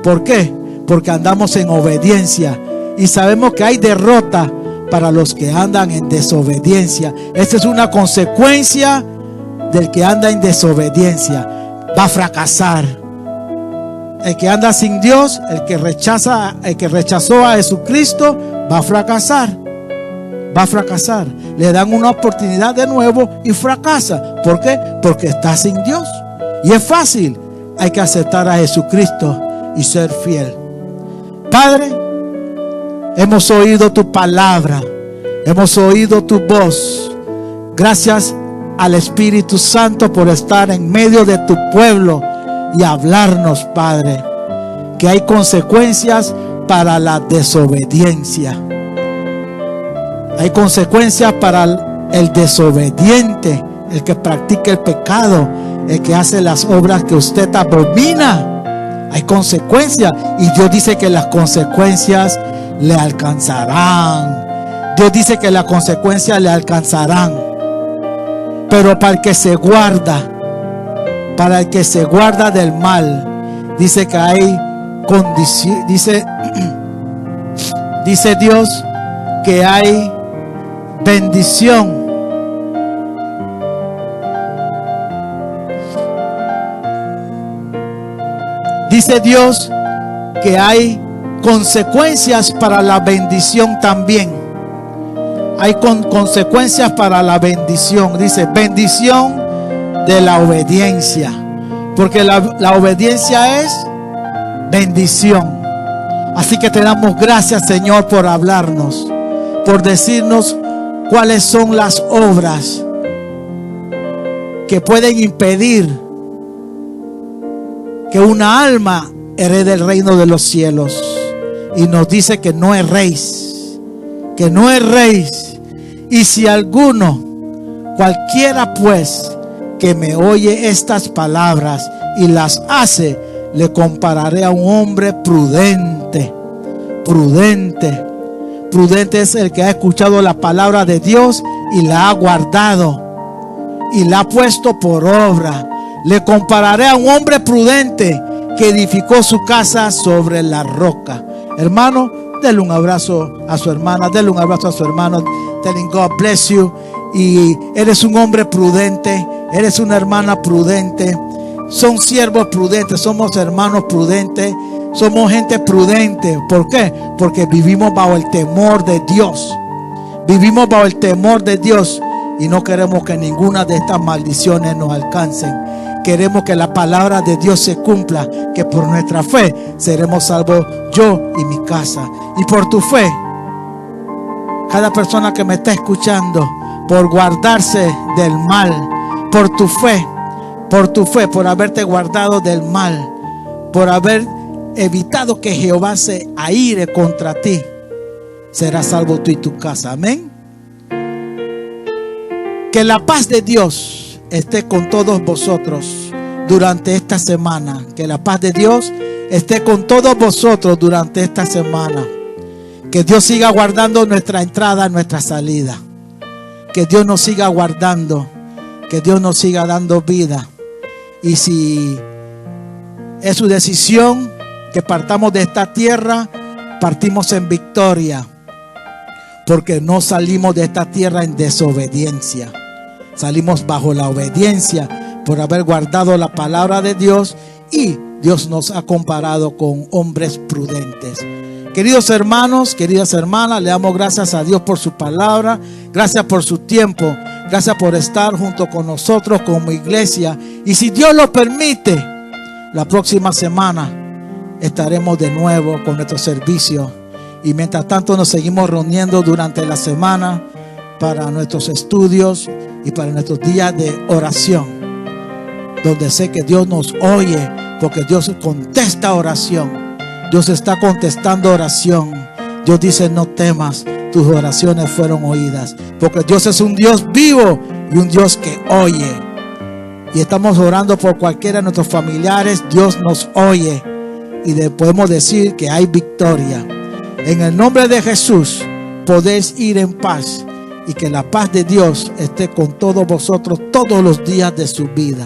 Speaker 1: ¿Por qué? Porque andamos en obediencia. Y sabemos que hay derrota para los que andan en desobediencia. Esta es una consecuencia del que anda en desobediencia. Va a fracasar. El que anda sin Dios, el que rechazó a Jesucristo, va a fracasar. Va a fracasar. Le dan una oportunidad de nuevo y fracasa. ¿Por qué? Porque está sin Dios. Y es fácil. Hay que aceptar a Jesucristo y ser fiel. Padre, hemos oído tu palabra. Hemos oído tu voz. Gracias al Espíritu Santo por estar en medio de tu pueblo y hablarnos, Padre, que hay consecuencias para la desobediencia. Hay consecuencias para el desobediente, el que practica el pecado, el que hace las obras que usted abomina. Hay consecuencias y Dios dice que las consecuencias le alcanzarán. Dios dice que las consecuencias le alcanzarán. Pero para el que se guarda, para el que se guarda del mal, dice que hay condición, dice Dios que hay bendición. Dice Dios que hay consecuencias para la bendición también. Hay consecuencias para la bendición. Dice bendición de la obediencia. Porque la obediencia es bendición. Así que te damos gracias, Señor, por hablarnos. por decirnos cuáles son las obras que pueden impedir que una alma herede el reino de los cielos. Y nos dice que no erréis, que no erréis. Y si alguno, cualquiera pues, que me oye estas palabras y las hace, le compararé a un hombre prudente. Prudente. Prudente es el que ha escuchado la palabra de Dios y la ha guardado y la ha puesto por obra. Le compararé a un hombre prudente que edificó su casa sobre la roca. Hermano, denle un abrazo a su hermana, denle un abrazo a su hermano. Telling God bless you. Y eres un hombre prudente, eres una hermana prudente. Son siervos prudentes, somos hermanos prudentes, somos gente prudente. ¿Por qué? Porque vivimos bajo el temor de Dios. Vivimos bajo el temor de Dios y no queremos que ninguna de estas maldiciones nos alcancen. Queremos que la palabra de Dios se cumpla, que por nuestra fe seremos salvos yo y mi casa. Y por tu fe, cada persona que me está escuchando, por guardarse del mal, por tu fe, por haberte guardado del mal, por haber evitado que Jehová se aire contra ti, serás salvo tú y tu casa. Amén. Que la paz de Dios esté con todos vosotros durante esta semana. Que la paz de Dios esté con todos vosotros durante esta semana. Que Dios siga guardando nuestra entrada, nuestra salida. Que Dios nos siga guardando. Que Dios nos siga dando vida. Y si es su decisión que partamos de esta tierra, partimos en victoria. Porque no salimos de esta tierra en desobediencia. Salimos bajo la obediencia por haber guardado la palabra de Dios, y Dios nos ha comparado con hombres prudentes. Queridos hermanos, queridas hermanas, le damos gracias a Dios por su palabra. Gracias por su tiempo. Gracias por estar junto con nosotros como iglesia. Y si Dios lo permite, la próxima semana estaremos de nuevo con nuestro servicio. Y mientras tanto nos seguimos reuniendo durante la semana para nuestros estudios y para nuestros días de oración, donde sé que Dios nos oye, porque Dios contesta oración. Dios está contestando oración. Dios dice: no temas, tus oraciones fueron oídas. Porque Dios es un Dios vivo y un Dios que oye. Y estamos orando por cualquiera de nuestros familiares. Dios nos oye y podemos decir que hay victoria. En el nombre de Jesús podéis ir en paz, y que la paz de Dios esté con todos vosotros todos los días de su vida.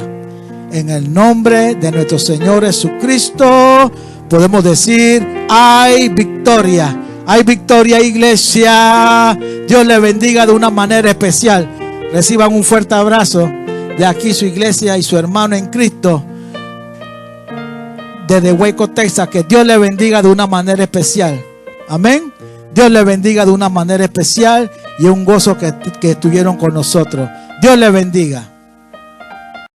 Speaker 1: En el nombre de nuestro Señor Jesucristo podemos decir: hay victoria. Hay victoria, iglesia. Dios le bendiga de una manera especial. Reciban un fuerte abrazo de aquí su iglesia y su hermano en Cristo desde Waco, Texas. Que Dios le bendiga de una manera especial. Amén. Dios le bendiga de una manera especial, y un gozo que estuvieron con nosotros. Dios le bendiga.